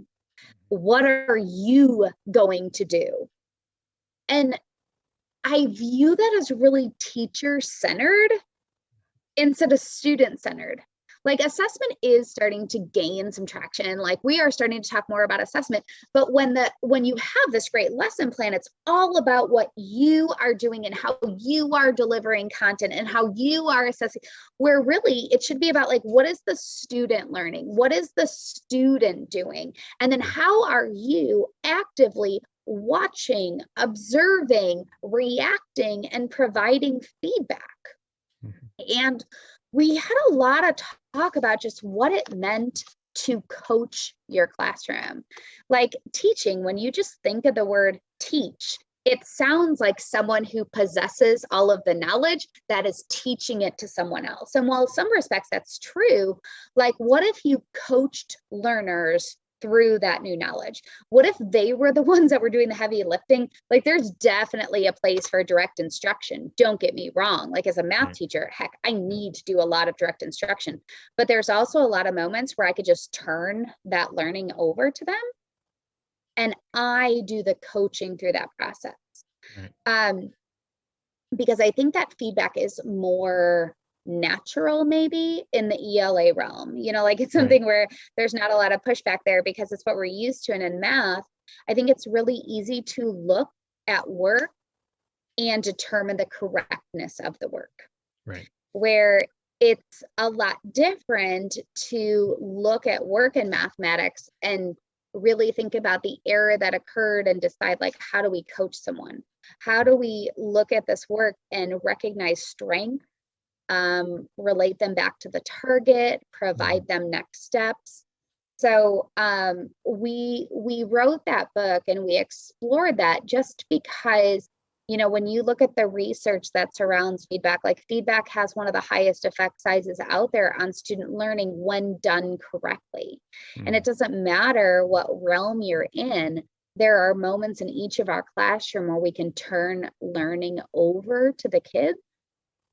What are you going to do? And I view that as really teacher-centered instead of student-centered. Like assessment is starting to gain some traction. Like we are starting to talk more about assessment, but when you have this great lesson plan, it's all about what you are doing and how you are delivering content and how you are assessing, where really it should be about like, what is the student learning? What is the student doing? And then how are you actively watching, observing, reacting, and providing feedback? And we had a lot of talk about just what it meant to coach your classroom. Like teaching, when you just think of the word teach, it sounds like someone who possesses all of the knowledge that is teaching it to someone else. And while in some respects that's true, like what if you coached learners through that new knowledge? What if they were the ones that were doing the heavy lifting? Like there's definitely a place for direct instruction. Don't get me wrong. Like as a math teacher, heck, I need to do a lot of direct instruction, but there's also a lot of moments where I could just turn that learning over to them and I do the coaching through that process. Because I think that feedback is more natural maybe in the ELA realm, like it's something where there's not a lot of pushback there because it's what we're used to. And in math, I think it's really easy to look at work and determine the correctness of the work. Right. Where it's a lot different to look at work in mathematics and really think about the error that occurred and decide like, how do we coach someone? How do we look at this work and recognize strength? Relate them back to the target, provide them next steps. So we wrote that book and we explored that just because, when you look at the research that surrounds feedback, like feedback has one of the highest effect sizes out there on student learning when done correctly. And it doesn't matter what realm you're in. There are moments in each of our classroom where we can turn learning over to the kids,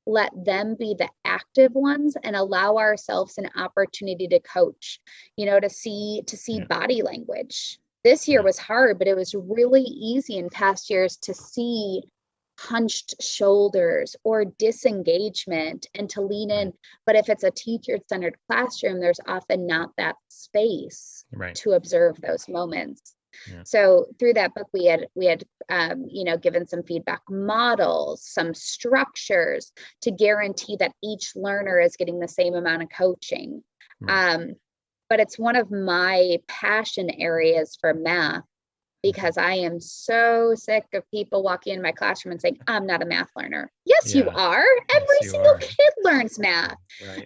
let them be the active ones and allow ourselves an opportunity to coach, to see body language. This year was hard, but it was really easy in past years to see hunched shoulders or disengagement and to lean in. But if it's a teacher-centered classroom, there's often not that space to observe those moments. So through that book, we had given some feedback models, some structures to guarantee that each learner is getting the same amount of coaching. But it's one of my passion areas for math because I am so sick of people walking in my classroom and saying, I'm not a math learner. Yes, you are. Every single kid learns math.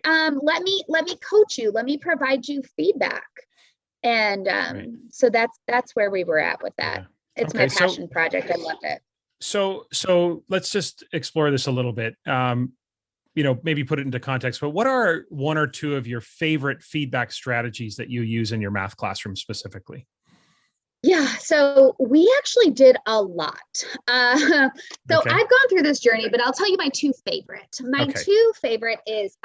Let me coach you. Let me provide you feedback. And so that's where we were at with that. It's my passion project. I love it. So let's just explore this a little bit. Maybe put it into context, but what are one or two of your favorite feedback strategies that you use in your math classroom specifically? Yeah, so we actually did a lot. I've gone through this journey, but I'll tell you my two favorite. Two favorite is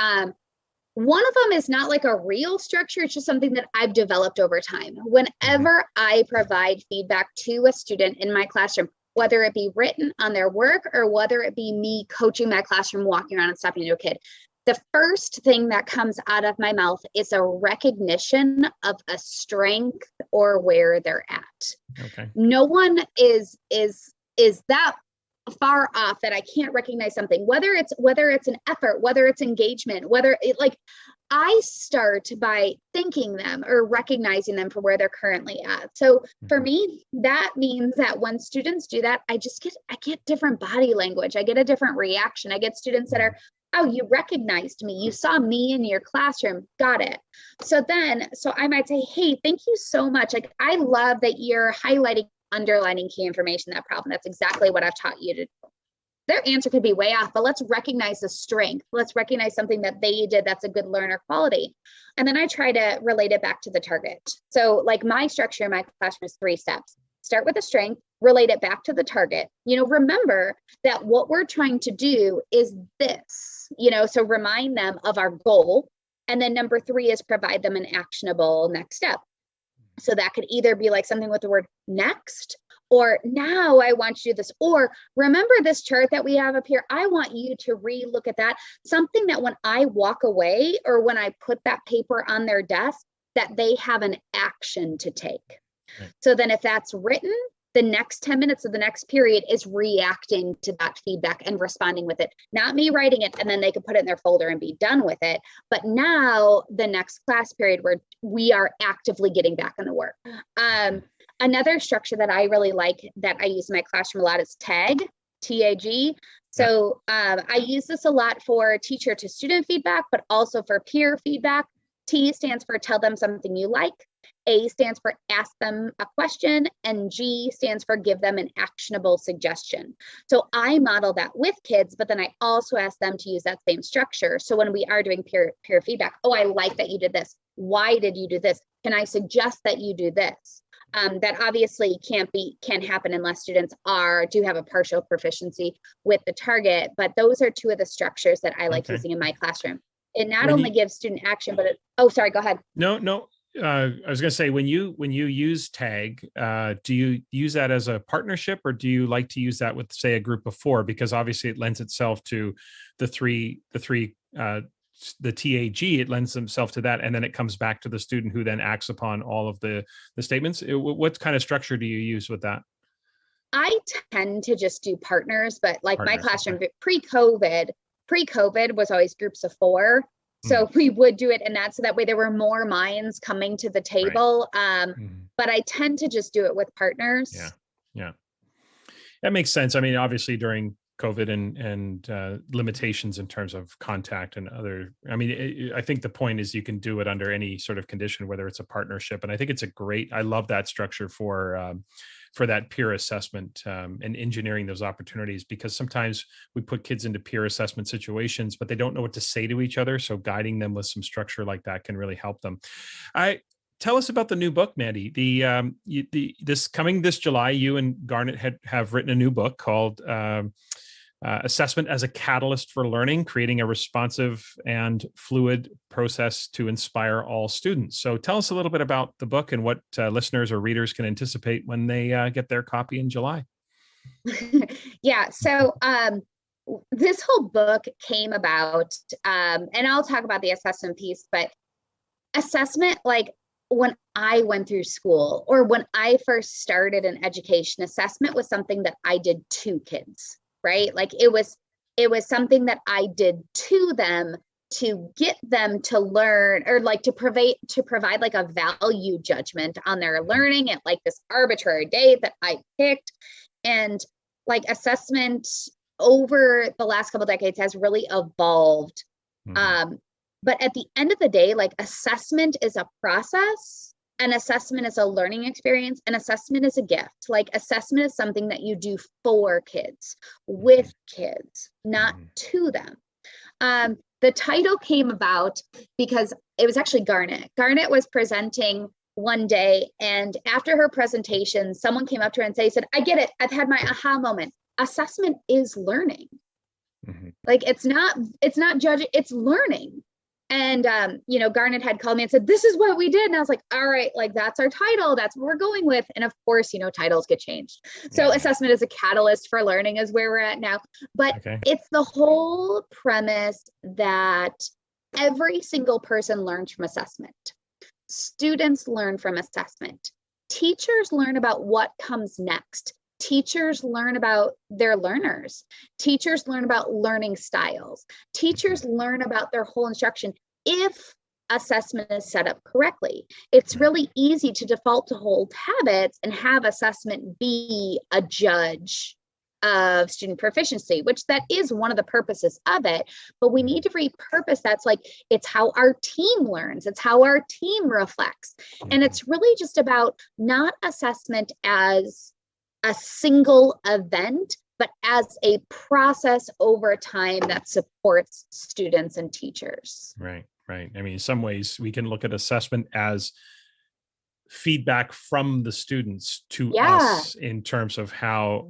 one of them is not like a real structure. It's just something that I've developed over time. Whenever I provide feedback to a student in my classroom, whether it be written on their work or whether it be me coaching my classroom, walking around and stopping to a kid, the first thing that comes out of my mouth is a recognition of a strength or where they're at. No one is that far off that I can't recognize something, whether it's an effort, whether it's engagement, I start by thanking them or recognizing them for where they're currently at. So for me, that means that when students do that, I get different body language. I get a different reaction. I get students that are, oh, you recognized me. You saw me in your classroom. Got it. So I might say, hey, thank you so much. Like, I love that you're highlighting, underlining key information in that problem. That's exactly what I've taught you to do. Their answer could be way off, but let's recognize the strength. Let's recognize something that they did that's a good learner quality. And then I try to relate it back to the target. So like my structure in my classroom is 3 steps. Start with the strength, relate it back to the target. Remember that what we're trying to do is this, so remind them of our goal. And then number 3 is provide them an actionable next step. So that could either be like something with the word next, or now I want you to do this, or remember this chart that we have up here. I want you to re-look at that. Something that when I walk away or when I put that paper on their desk, that they have an action to take. Right. So then if that's written, the next 10 minutes of the next period is reacting to that feedback and responding with it. Not me writing it and then they can put it in their folder and be done with it. But now the next class period where we are actively getting back on the work. Another structure that I really like that I use in my classroom a lot is TAG, T-A-G. So I use this a lot for teacher to student feedback, but also for peer feedback. T stands for tell them something you like. A stands for ask them a question, and G stands for give them an actionable suggestion. So I model that with kids, but then I also ask them to use that same structure. So when we are doing peer feedback, oh, I like that you did this. Why did you do this? Can I suggest that you do this? That obviously can't happen unless students do have a partial proficiency with the target. But those are 2 of the structures that I like using in my classroom. It not only gives student action, but sorry, go ahead. No. I was going to say, when you use TAG, do you use that as a partnership, or do you like to use that with, say, a group of 4? Because obviously it lends itself to the TAG, it lends itself to that, and then it comes back to the student who then acts upon all of the statements. What kind of structure do you use with that? I tend to just do partners, but like my classroom pre-COVID was always groups of 4. So we would do it in that, so that way there were more minds coming to the table. Right. But I tend to just do it with partners. Yeah. That makes sense. I mean, obviously during COVID and limitations in terms of contact and other, I think the point is you can do it under any sort of condition, whether it's a partnership. And I think I love that structure for that peer assessment and engineering those opportunities, because sometimes we put kids into peer assessment situations, but they don't know what to say to each other. So guiding them with some structure like that can really help them. Tell us about the new book, Mandy. This July, you and Garnet have written a new book called Assessment as a Catalyst for Learning, Creating a Responsive and Fluid Process to Inspire All Students. So tell us a little bit about the book and what listeners or readers can anticipate when they get their copy in July. Yeah. So this whole book came about, and I'll talk about the assessment piece, but assessment, like when I went through school or when I first started in education, assessment was something that I did to kids. Right? Like it was something that I did to them to get them to learn, or like to provide like a value judgment on their learning at like this arbitrary date that I picked. And like assessment over the last couple of decades has really evolved. But at the end of the day, like assessment is a process. And assessment is a learning experience, and assessment is a gift. Like assessment is something that you do for kids, with kids, not to them. The title came about because it was actually Garnet. Garnet was presenting one day, and after her presentation, someone came up to her and said, I get it. I've had my aha moment. Assessment is learning. Like it's not judging, it's learning. And, Garnet had called me and said, this is what we did. And I was like, all right, like that's our title. That's what we're going with. And of course, titles get changed. So assessment as a catalyst for learning is where we're at now. But It's the whole premise that every single person learns from assessment. Students learn from assessment. Teachers learn about what comes next. Teachers learn about their learners. Teachers learn about learning styles. Teachers learn about their whole instruction if assessment is set up correctly. It's really easy to default to old habits and have assessment be a judge of student proficiency, which that is one of the purposes of it, but we need to repurpose that's like, it's how our team learns, it's how our team reflects. And it's really just about not assessment as a single event, but as a process over time that supports students and teachers. Right. I mean, in some ways we can look at assessment as feedback from the students to us in terms of how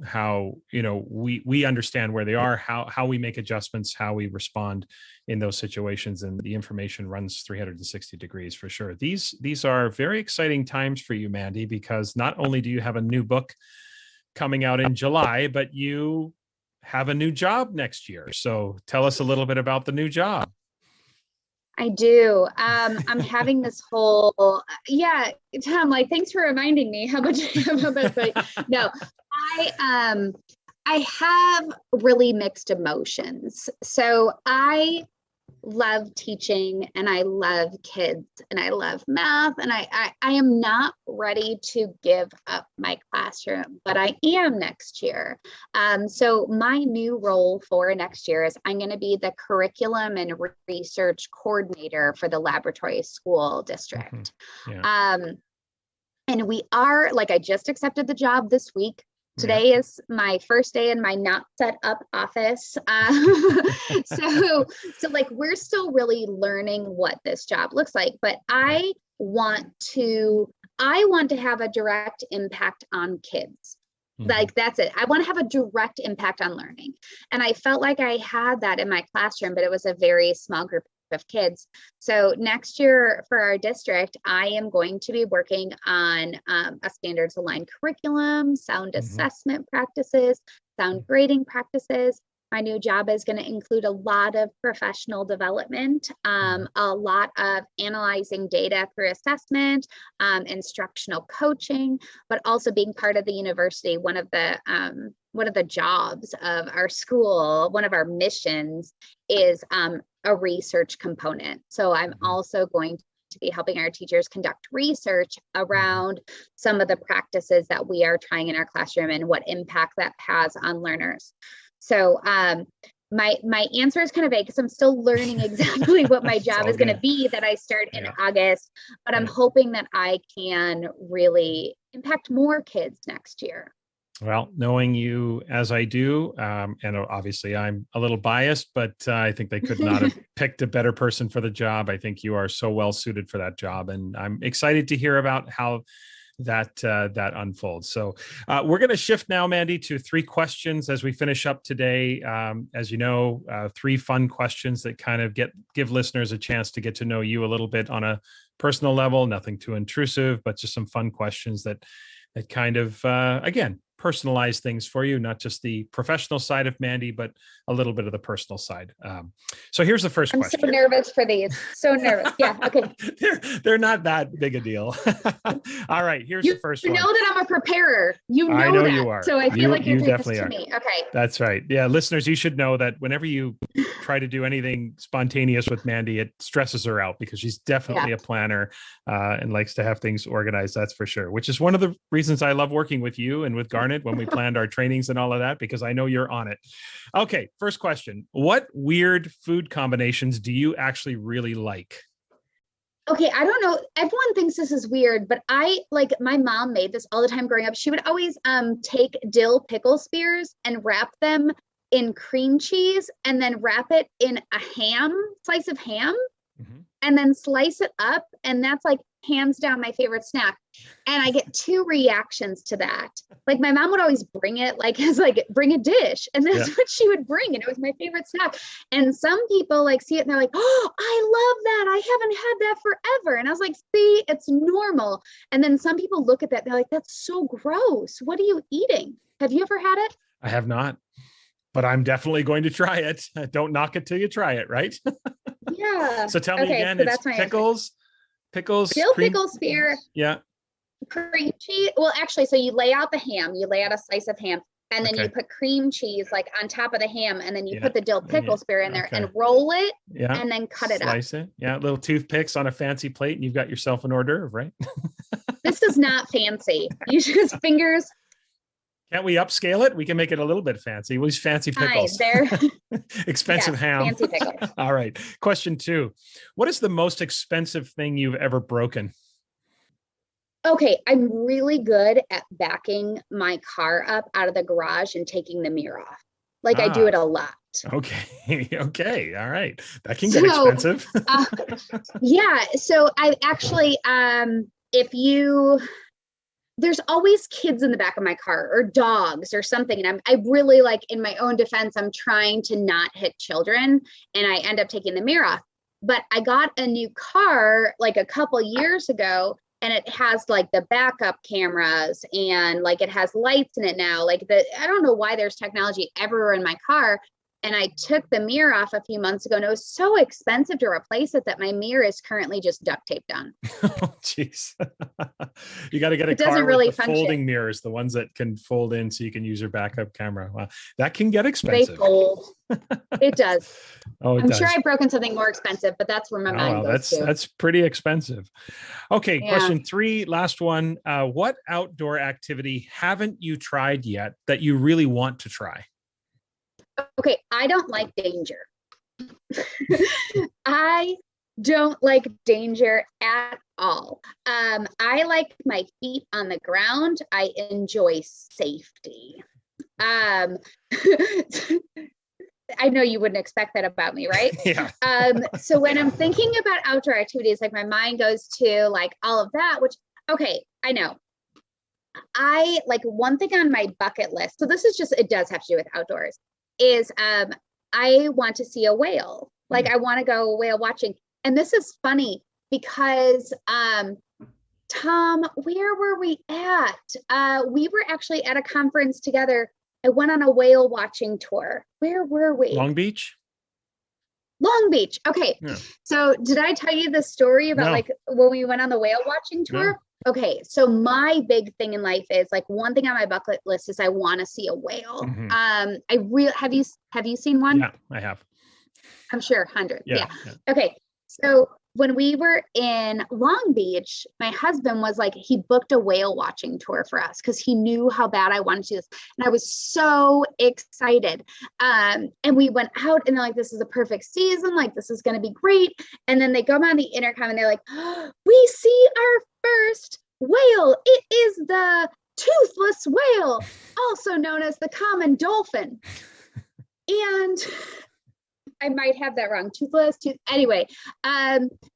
we understand where they are, how we make adjustments, how we respond in those situations, and the information runs 360 degrees for sure. These are very exciting times for you, Mandy, because not only do you have a new book coming out in July, but you have a new job next year. So tell us a little bit about the new job. I do. I'm having this whole, Tom, like, thanks for reminding me how much no, I have really mixed emotions. So I love teaching and I love kids and I love math, and I am not ready to give up my classroom, but I am next year. So my new role for next year is I'm going to be the curriculum and research coordinator for the laboratory school district. And we are, like, I just accepted the job this week. Today is my first day in my not set up office. So like, we're still really learning what this job looks like, but I want to have a direct impact on kids. Like, that's it. I want to have a direct impact on learning. And I felt like I had that in my classroom, but it was a very small group of kids. So next year for our district, I am going to be working on a standards aligned curriculum, sound assessment practices, sound grading practices. My new job is going to include a lot of professional development, a lot of analyzing data through assessment, instructional coaching, but also being part of the university. One of the jobs of our school, one of our missions is a research component. So I'm also going to be helping our teachers conduct research around some of the practices that we are trying in our classroom and what impact that has on learners. So my answer is kind of vague because I'm still learning exactly what my job is going to be that I start in August, but I'm hoping that I can really impact more kids next year. Well, knowing you as I do, and obviously I'm a little biased, but I think they could not have picked a better person for the job. I think you are so well suited for that job, and I'm excited to hear about how that unfolds. So we're going to shift now, Mandy, to 3 questions as we finish up today. As you know, 3 fun questions that kind of give listeners a chance to get to know you a little bit on a personal level. Nothing too intrusive, but just some fun questions that kind of, again, personalize things for you, not just the professional side of Mandy, but a little bit of the personal side. So here's the first question. I'm so nervous for these. So nervous. Yeah. Okay. They're not that big a deal. All right. Here's the first one. You know that I'm a preparer. I know that. You are. So I feel like you're doing this to me. Okay. That's right. Yeah. Listeners, you should know that whenever you try to do anything spontaneous with Mandy, it stresses her out because she's definitely a planner and likes to have things organized. That's for sure. Which is one of the reasons I love working with you and with Garnet when we planned our trainings and all of that, because I know you're on it. Okay. First question. What weird food combinations do you actually really like? Okay, I don't know. Everyone thinks this is weird, but my mom made this all the time growing up. She would always take dill pickle spears and wrap them in cream cheese and then wrap it in a slice of ham, and then slice it up. And that's like hands down my favorite snack. And I get 2 reactions to that. Like, my mom would always bring it bring a dish. And that's what she would bring. And it was my favorite snack. And some people see it and they're like, oh, I love that. I haven't had that forever. And I was like, see, it's normal. And then some people look at that. They're like, that's so gross. What are you eating? Have you ever had it? I have not, but I'm definitely going to try it. Don't knock it till you try it. Right. Yeah. So tell me again, it's pickles, dill pickle spear. Yeah. cream cheese. Well, actually, so you lay out the ham, you lay out a slice of ham, and then you put cream cheese like on top of the ham, and then you put the dill pickle spear in there and roll it, and then cut it up. Slice it. Yeah, little toothpicks on a fancy plate, and you've got yourself an hors d'oeuvre, right? This is not fancy. You just fingers. Can't we upscale it? We can make it a little bit fancy. We use fancy pickles. They're expensive ham. Fancy pickles. All right. Question 2. What is the most expensive thing you've ever broken? Okay, I'm really good at backing my car up out of the garage and taking the mirror off. Like I do it a lot. Okay. Okay. All right. That can get expensive. Yeah. So I actually, there's always kids in the back of my car or dogs or something. And I really like, in my own defense, I'm trying to not hit children, and I end up taking the mirror off. But I got a new car like a couple years ago, and it has like the backup cameras, and like it has lights in it now. Like I don't know why there's technology everywhere in my car. And I took the mirror off a few months ago, and it was so expensive to replace it that my mirror is currently just duct taped on. Oh, jeez. You got to get a car with the folding mirrors, the ones that can fold in so you can use your backup camera. Wow. That can get expensive. They fold. It does. I'm sure I've broken something more expensive, but that's where my mind goes to. That's pretty expensive. Okay. Yeah. Question 3, last one. What outdoor activity haven't you tried yet that you really want to try? Okay, I don't like danger. I don't like danger at all. I like my feet on the ground. I enjoy safety. I know you wouldn't expect that about me, right? Yeah. So when I'm thinking about outdoor activities, like my mind goes to like all of that, which, okay, I know. I like one thing on my bucket list. So this is just, it does have to do with outdoors. Is I want to see a whale. Like I want to go whale watching. And this is funny because Tom, where were we at? We were actually at a conference together. I went on a whale watching tour. Where were we? Long Beach. Long Beach. Okay. Yeah. So did I tell you the story about like when we went on the whale watching tour? No. Okay, so my big thing in life is like one thing on my bucket list is I want to see a whale. Mm-hmm. Have you seen one? Yeah, I have. I'm sure hundreds. Yeah. Okay, so when we were in Long Beach, my husband was like, he booked a whale watching tour for us because he knew how bad I wanted to do this, and I was so excited. And we went out, and they're like, "This is a perfect season. Like this is going to be great." And then they go on the intercom, and they're like, "Oh, we see our first whale. It is the toothless whale, also known as the common dolphin." And I might have that wrong. Anyway.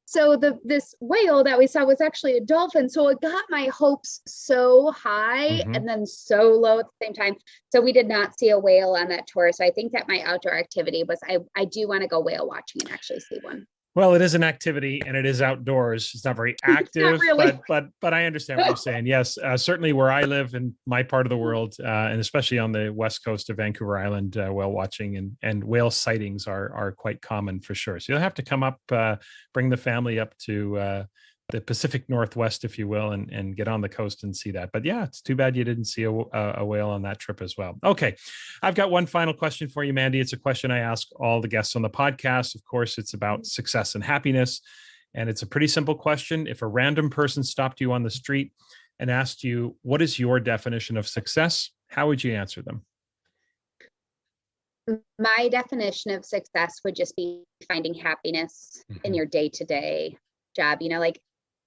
So this whale that we saw was actually a dolphin. So it got my hopes so high and then so low at the same time. So we did not see a whale on that tour. So I think that my outdoor activity was, I do want to go whale watching and actually see one. Well, it is an activity and it is outdoors. It's not very active, not really. but I understand what you're saying. Yes, certainly where I live in my part of the world, and especially on the west coast of Vancouver Island, whale watching and whale sightings are quite common for sure. So you'll have to come up, bring the family up to the Pacific Northwest, if you will, and get on the coast and see that. But yeah, it's too bad you didn't see a whale on that trip as well. Okay, I've got one final question for you, Mandy. It's a question I ask all the guests on the podcast. Of course, it's about success and happiness. And it's a pretty simple question. If a random person stopped you on the street and asked you, what is your definition of success? How would you answer them? My definition of success would just be finding happiness in your day-to-day job. You know, like,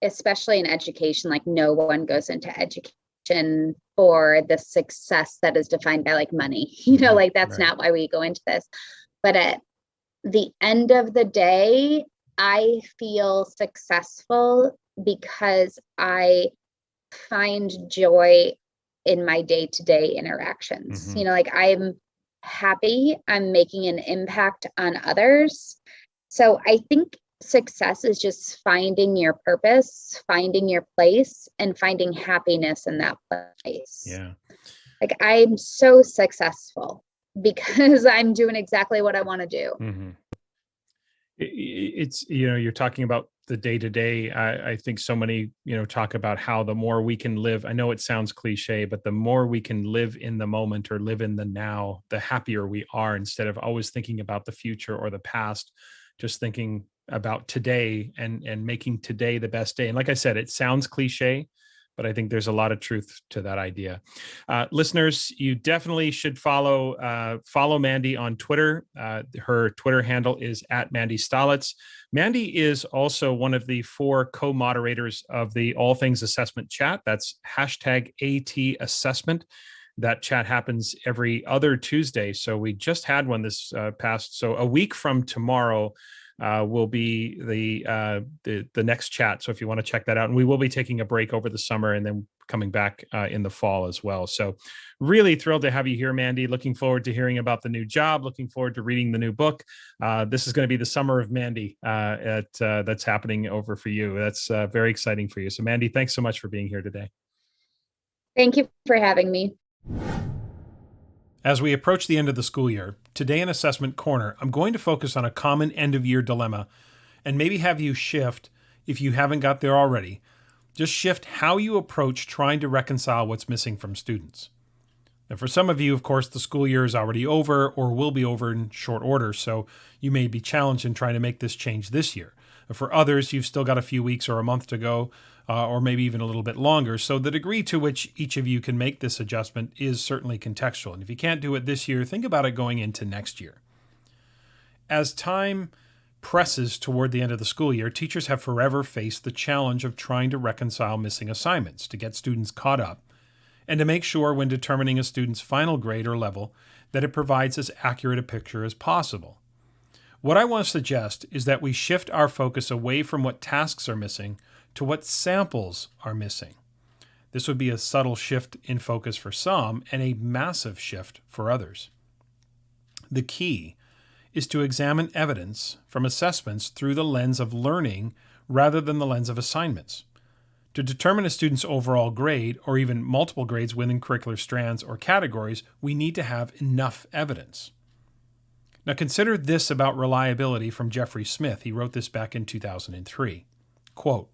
especially in education, like no one goes into education for the success that is defined by like money, you know, like that's not why we go into this. But at the end of the day, I feel successful because I find joy in my day-to-day interactions. You know, like I'm happy, I'm making an impact on others. So I think success is just finding your purpose, finding your place, and finding happiness in that place. Yeah. Like I'm so successful because I'm doing exactly what I want to do. It's, you're talking about the day to day. I think so many, talk about how the more we can live, I know it sounds cliche, but the more we can live in the moment or live in the now, the happier we are, instead of always thinking about the future or the past, just thinking about today and making today the best day. And like I said, it sounds cliche, but I think there's a lot of truth to that idea. Listeners, you definitely should follow Mandy on Twitter. Her Twitter handle is at Mandy Stalets. Mandy is also one of the 4 co-moderators of the All Things Assessment chat. That's hashtag AT Assessment. That chat happens every other Tuesday. So we just had one this past. So a week from tomorrow will be the next chat. So if you want to check that out, and we will be taking a break over the summer and then coming back in the fall as well. So really thrilled to have you here, Mandy. Looking forward to hearing about the new job. Looking forward to reading the new book. This is going to be the summer of Mandy that's happening over for you. That's very exciting for you. So Mandy, thanks so much for being here today. Thank you for having me. As we approach the end of the school year, today in Assessment Corner, I'm going to focus on a common end-of-year dilemma and maybe have you shift, if you haven't got there already, just shift how you approach trying to reconcile what's missing from students. And for some of you, of course, the school year is already over or will be over in short order, so you may be challenged in trying to make this change this year. And for others, you've still got a few weeks or a month to go, or maybe even a little bit longer. So the degree to which each of you can make this adjustment is certainly contextual. And if you can't do it this year, think about it going into next year. As time presses toward the end of the school year, teachers have forever faced the challenge of trying to reconcile missing assignments, to get students caught up, and to make sure when determining a student's final grade or level that it provides as accurate a picture as possible. What I want to suggest is that we shift our focus away from what tasks are missing to what samples are missing. This would be a subtle shift in focus for some and a massive shift for others. The key is to examine evidence from assessments through the lens of learning rather than the lens of assignments. To determine a student's overall grade, or even multiple grades within curricular strands or categories, we need to have enough evidence. Now consider this about reliability from Jeffrey Smith. He wrote this back in 2003. Quote,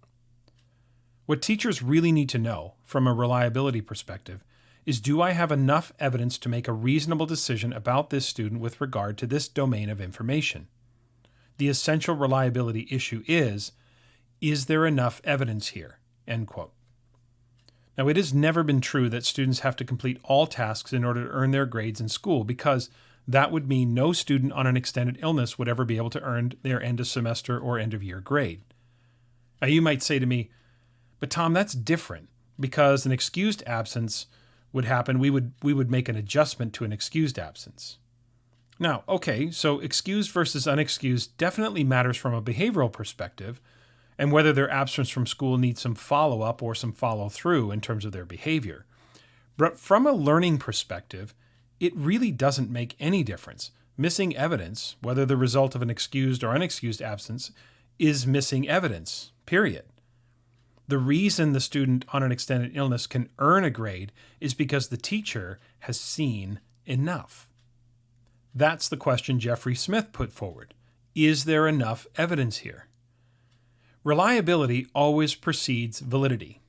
"What teachers really need to know from a reliability perspective is, do I have enough evidence to make a reasonable decision about this student with regard to this domain of information? The essential reliability issue is there enough evidence here?" End quote. Now, it has never been true that students have to complete all tasks in order to earn their grades in school, because that would mean no student on an extended illness would ever be able to earn their end of semester or end of year grade. Now, you might say to me, "But Tom, that's different, because an excused absence would happen. We would make an adjustment to an excused absence." Now, okay, so excused versus unexcused definitely matters from a behavioral perspective, and whether their absence from school needs some follow-up or some follow-through in terms of their behavior. But from a learning perspective, it really doesn't make any difference. Missing evidence, whether the result of an excused or unexcused absence, is missing evidence, period. The reason the student on an extended illness can earn a grade is because the teacher has seen enough. That's the question Jeffrey Smith put forward. Is there enough evidence here? Reliability always precedes validity,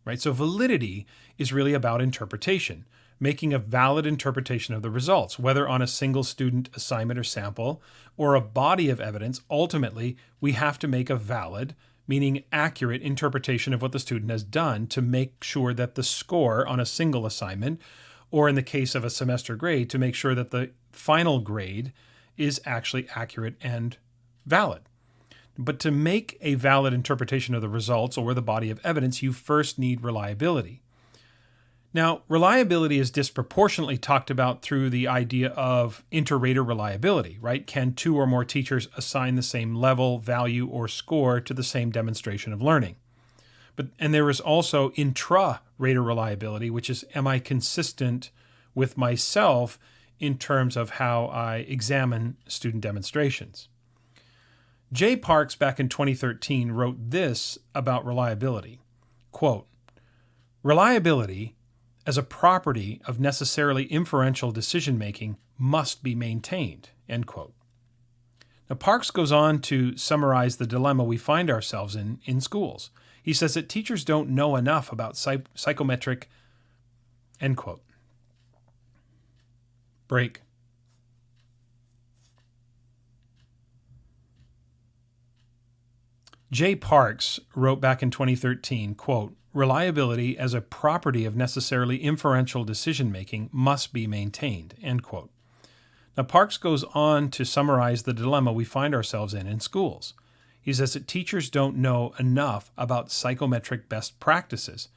right? So validity is really about interpretation, making a valid interpretation of the results, whether on a single student assignment or sample or a body of evidence. Ultimately, we have to make a valid, meaning accurate interpretation of what the student has done to make sure that the score on a single assignment, or in the case of a semester grade, to make sure that the final grade is actually accurate and valid. But to make a valid interpretation of the results or the body of evidence, you first need reliability. Now, reliability is disproportionately talked about through the idea of inter-rater reliability, right? Can 2 or more teachers assign the same level, value, or score to the same demonstration of learning? And there is also intra-rater reliability, which is, am I consistent with myself in terms of how I examine student demonstrations? Jay Parks, back in 2013, wrote this about reliability. Quote, "Reliability, as a property of necessarily inferential decision-making, must be maintained." End quote. Now, Parks goes on to summarize the dilemma we find ourselves in schools. He says that teachers don't know enough about psychometric, end quote. Break. Jay Parks wrote back in 2013, quote, reliability as a property of necessarily inferential decision-making must be maintained, end quote. Now, Parks goes on to summarize the dilemma we find ourselves in schools. He says that teachers don't know enough about psychometric best practices,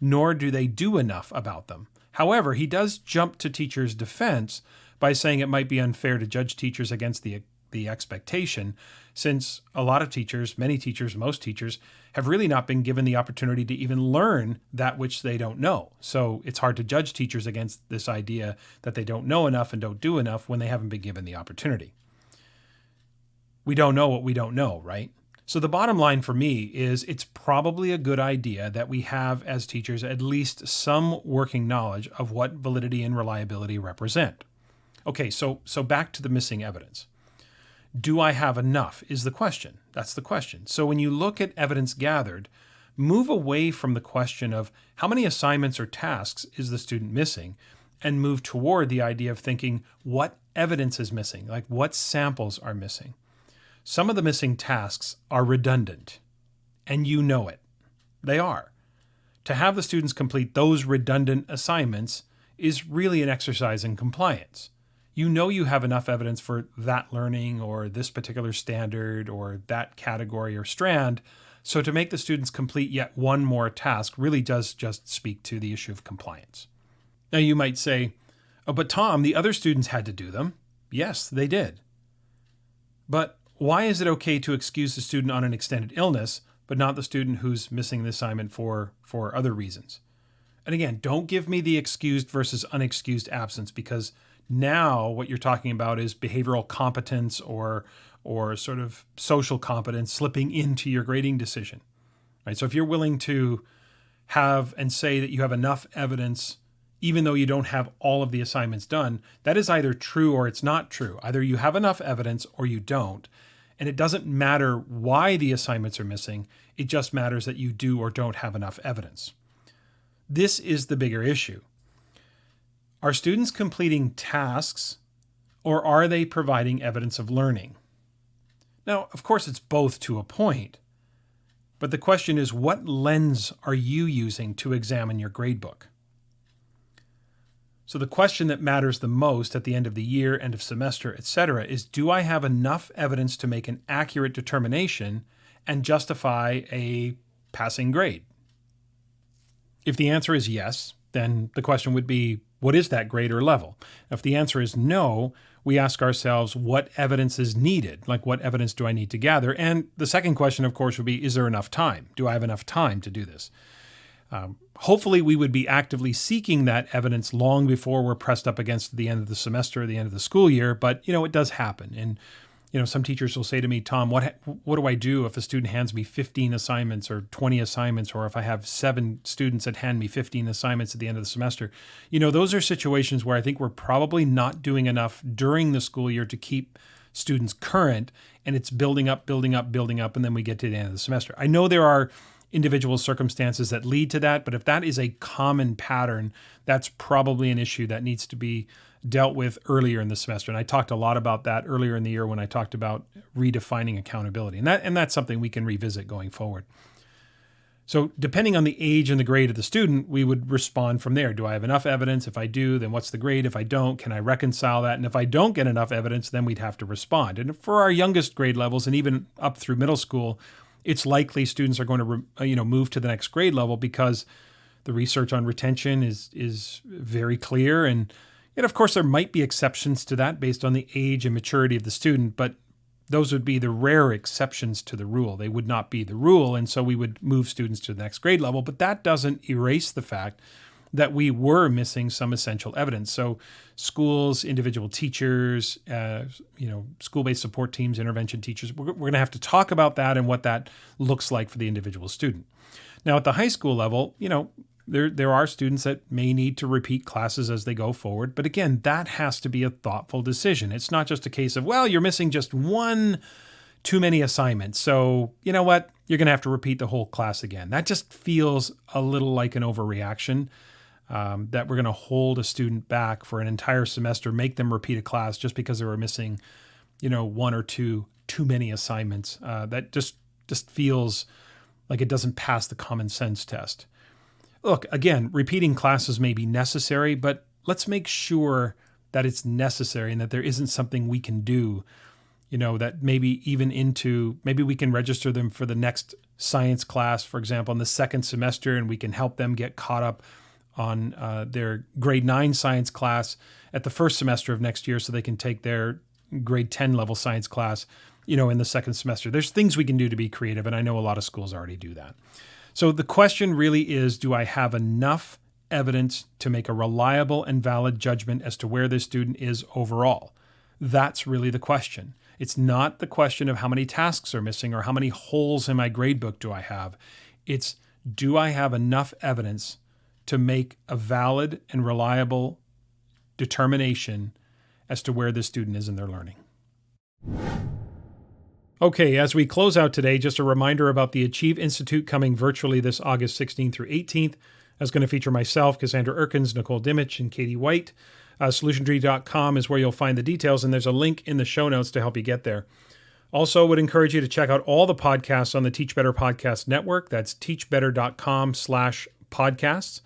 nor do they do enough about them. However, he does jump to teachers' defense by saying it might be unfair to judge teachers against the expectation, since a lot of teachers, many teachers, most teachers, have really not been given the opportunity to even learn that which they don't know. So it's hard to judge teachers against this idea that they don't know enough and don't do enough when they haven't been given the opportunity. We don't know what we don't know, right? So the bottom line for me is it's probably a good idea that we have as teachers at least some working knowledge of what validity and reliability represent. Okay, so back to the missing evidence. Do I have enough is the question. That's the question. So when you look at evidence gathered, move away from the question of how many assignments or tasks is the student missing and move toward the idea of thinking what evidence is missing, like what samples are missing. Some of the missing tasks are redundant, and you know it. They are. To have the students complete those redundant assignments is really an exercise in compliance. You know you have enough evidence for that learning or this particular standard or that category or strand. So to make the students complete yet one more task really does just speak to the issue of compliance. Now you might say, oh, but Tom, the other students had to do them. Yes, they did. But why is it okay to excuse the student on an extended illness, but not the student who's missing the assignment for other reasons? And again, don't give me the excused versus unexcused absence, because now what you're talking about is behavioral competence or sort of social competence slipping into your grading decision, right? So if you're willing to have and say that you have enough evidence, even though you don't have all of the assignments done, that is either true or it's not true. Either you have enough evidence or you don't. And it doesn't matter why the assignments are missing. It just matters that you do or don't have enough evidence. This is the bigger issue. Are students completing tasks, or are they providing evidence of learning? Now, of course, it's both to a point, but the question is, what lens are you using to examine your gradebook? So the question that matters the most at the end of the year, end of semester, etc., is, do I have enough evidence to make an accurate determination and justify a passing grade? If the answer is yes, then the question would be, what is that grade or level? If the answer is no, we ask ourselves what evidence is needed, like what evidence do I need to gather? And the second question, of course, would be, is there enough time? Do I have enough time to do this? Hopefully, we would be actively seeking that evidence long before we're pressed up against the end of the semester or the end of the school year, but, it does happen. And some teachers will say to me, Tom, what do I do if a student hands me 15 assignments or 20 assignments, or if I have 7 students that hand me 15 assignments at the end of the semester? Those are situations where I think we're probably not doing enough during the school year to keep students current, and it's building up, and then we get to the end of the semester. I know there are individual circumstances that lead to that, but if that is a common pattern, that's probably an issue that needs to be dealt with earlier in the semester. And I talked a lot about that earlier in the year when I talked about redefining accountability. And that's something we can revisit going forward. So depending on the age and the grade of the student, we would respond from there. Do I have enough evidence? If I do, then what's the grade? If I don't, can I reconcile that? And if I don't get enough evidence, then we'd have to respond. And for our youngest grade levels, and even up through middle school, it's likely students are going to move to the next grade level because the research on retention is very clear. And of course, there might be exceptions to that based on the age and maturity of the student, but those would be the rare exceptions to the rule. They would not be the rule, and so we would move students to the next grade level. But that doesn't erase the fact that we were missing some essential evidence. So schools, individual teachers, school-based support teams, intervention teachers, we're going to have to talk about that and what that looks like for the individual student. Now, at the high school level, There are students that may need to repeat classes as they go forward. But again, that has to be a thoughtful decision. It's not just a case of, well, you're missing just one too many assignments. So you know what? You're going to have to repeat the whole class again. That just feels a little like an overreaction, that we're going to hold a student back for an entire semester, make them repeat a class just because they were missing, one or two too many assignments. That just feels like it doesn't pass the common sense test. Look, again, repeating classes may be necessary, but let's make sure that it's necessary and that there isn't something we can do, that maybe we can register them for the next science class, for example, in the second semester, and we can help them get caught up on their grade 9 science class at the first semester of next year so they can take their grade 10 level science class, in the second semester. There's things we can do to be creative, and I know a lot of schools already do that. So the question really is, do I have enough evidence to make a reliable and valid judgment as to where this student is overall? That's really the question. It's not the question of how many tasks are missing or how many holes in my gradebook do I have. It's, do I have enough evidence to make a valid and reliable determination as to where this student is in their learning? Okay, as we close out today, just a reminder about the Achieve Institute coming virtually this August 16th through 18th. That's going to feature myself, Cassandra Erkins, Nicole Dimich, and Katie White. SolutionTree.com is where you'll find the details, and there's a link in the show notes to help you get there. Also, would encourage you to check out all the podcasts on the Teach Better Podcast Network. That's teachbetter.com/podcasts.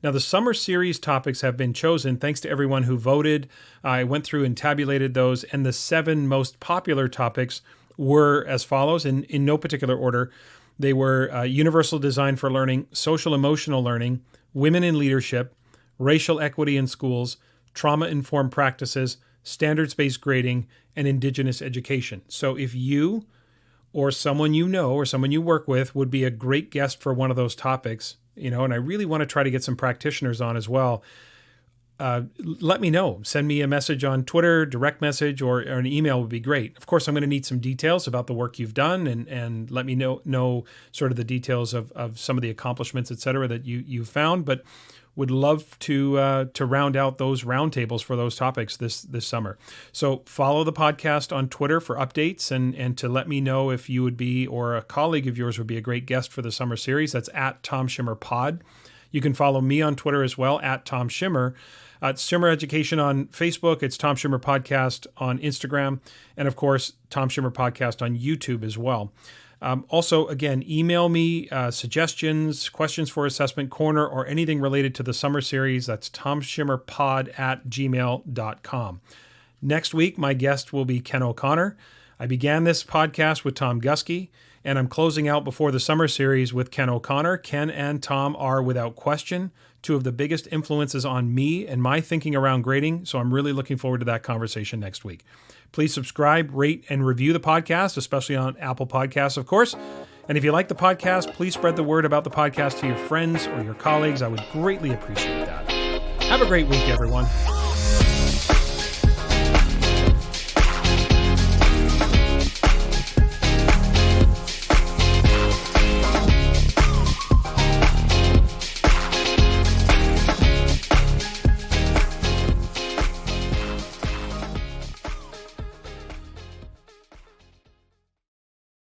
Now, the summer series topics have been chosen thanks to everyone who voted. I went through and tabulated those, and the 7 most popular topics were as follows, in no particular order. They were universal design for learning, social emotional learning, women in leadership, racial equity in schools, trauma-informed practices, standards-based grading, and Indigenous education. So if you or someone you know or someone you work with would be a great guest for one of those topics, and I really want to try to get some practitioners on as well, let me know. Send me a message on Twitter, direct message, or an email would be great. Of course, I'm going to need some details about the work you've done, and let me know sort of the details of some of the accomplishments, et cetera, that you've found, but would love to round out those roundtables for those topics this summer. So follow the podcast on Twitter for updates and to let me know if you would be, or a colleague of yours would be, a great guest for the summer series. That's at Tom Schimmer Pod. You can follow me on Twitter as well, at Tom Schimmer. It's Schimmer Education on Facebook. It's Tom Schimmer Podcast on Instagram. And of course, Tom Schimmer Podcast on YouTube as well. Also, again, email me suggestions, questions for Assessment Corner, or anything related to the summer series. That's tomschimmerpod@gmail.com. Next week, my guest will be Ken O'Connor. I began this podcast with Tom Gusky, and I'm closing out before the summer series with Ken O'Connor. Ken and Tom are, without question, 2 of the biggest influences on me and my thinking around grading, so I'm really looking forward to that conversation next week. Please subscribe, rate, and review the podcast, especially on Apple Podcasts, of course. And if you like the podcast, please spread the word about the podcast to your friends or your colleagues. I would greatly appreciate that. Have a great week, everyone.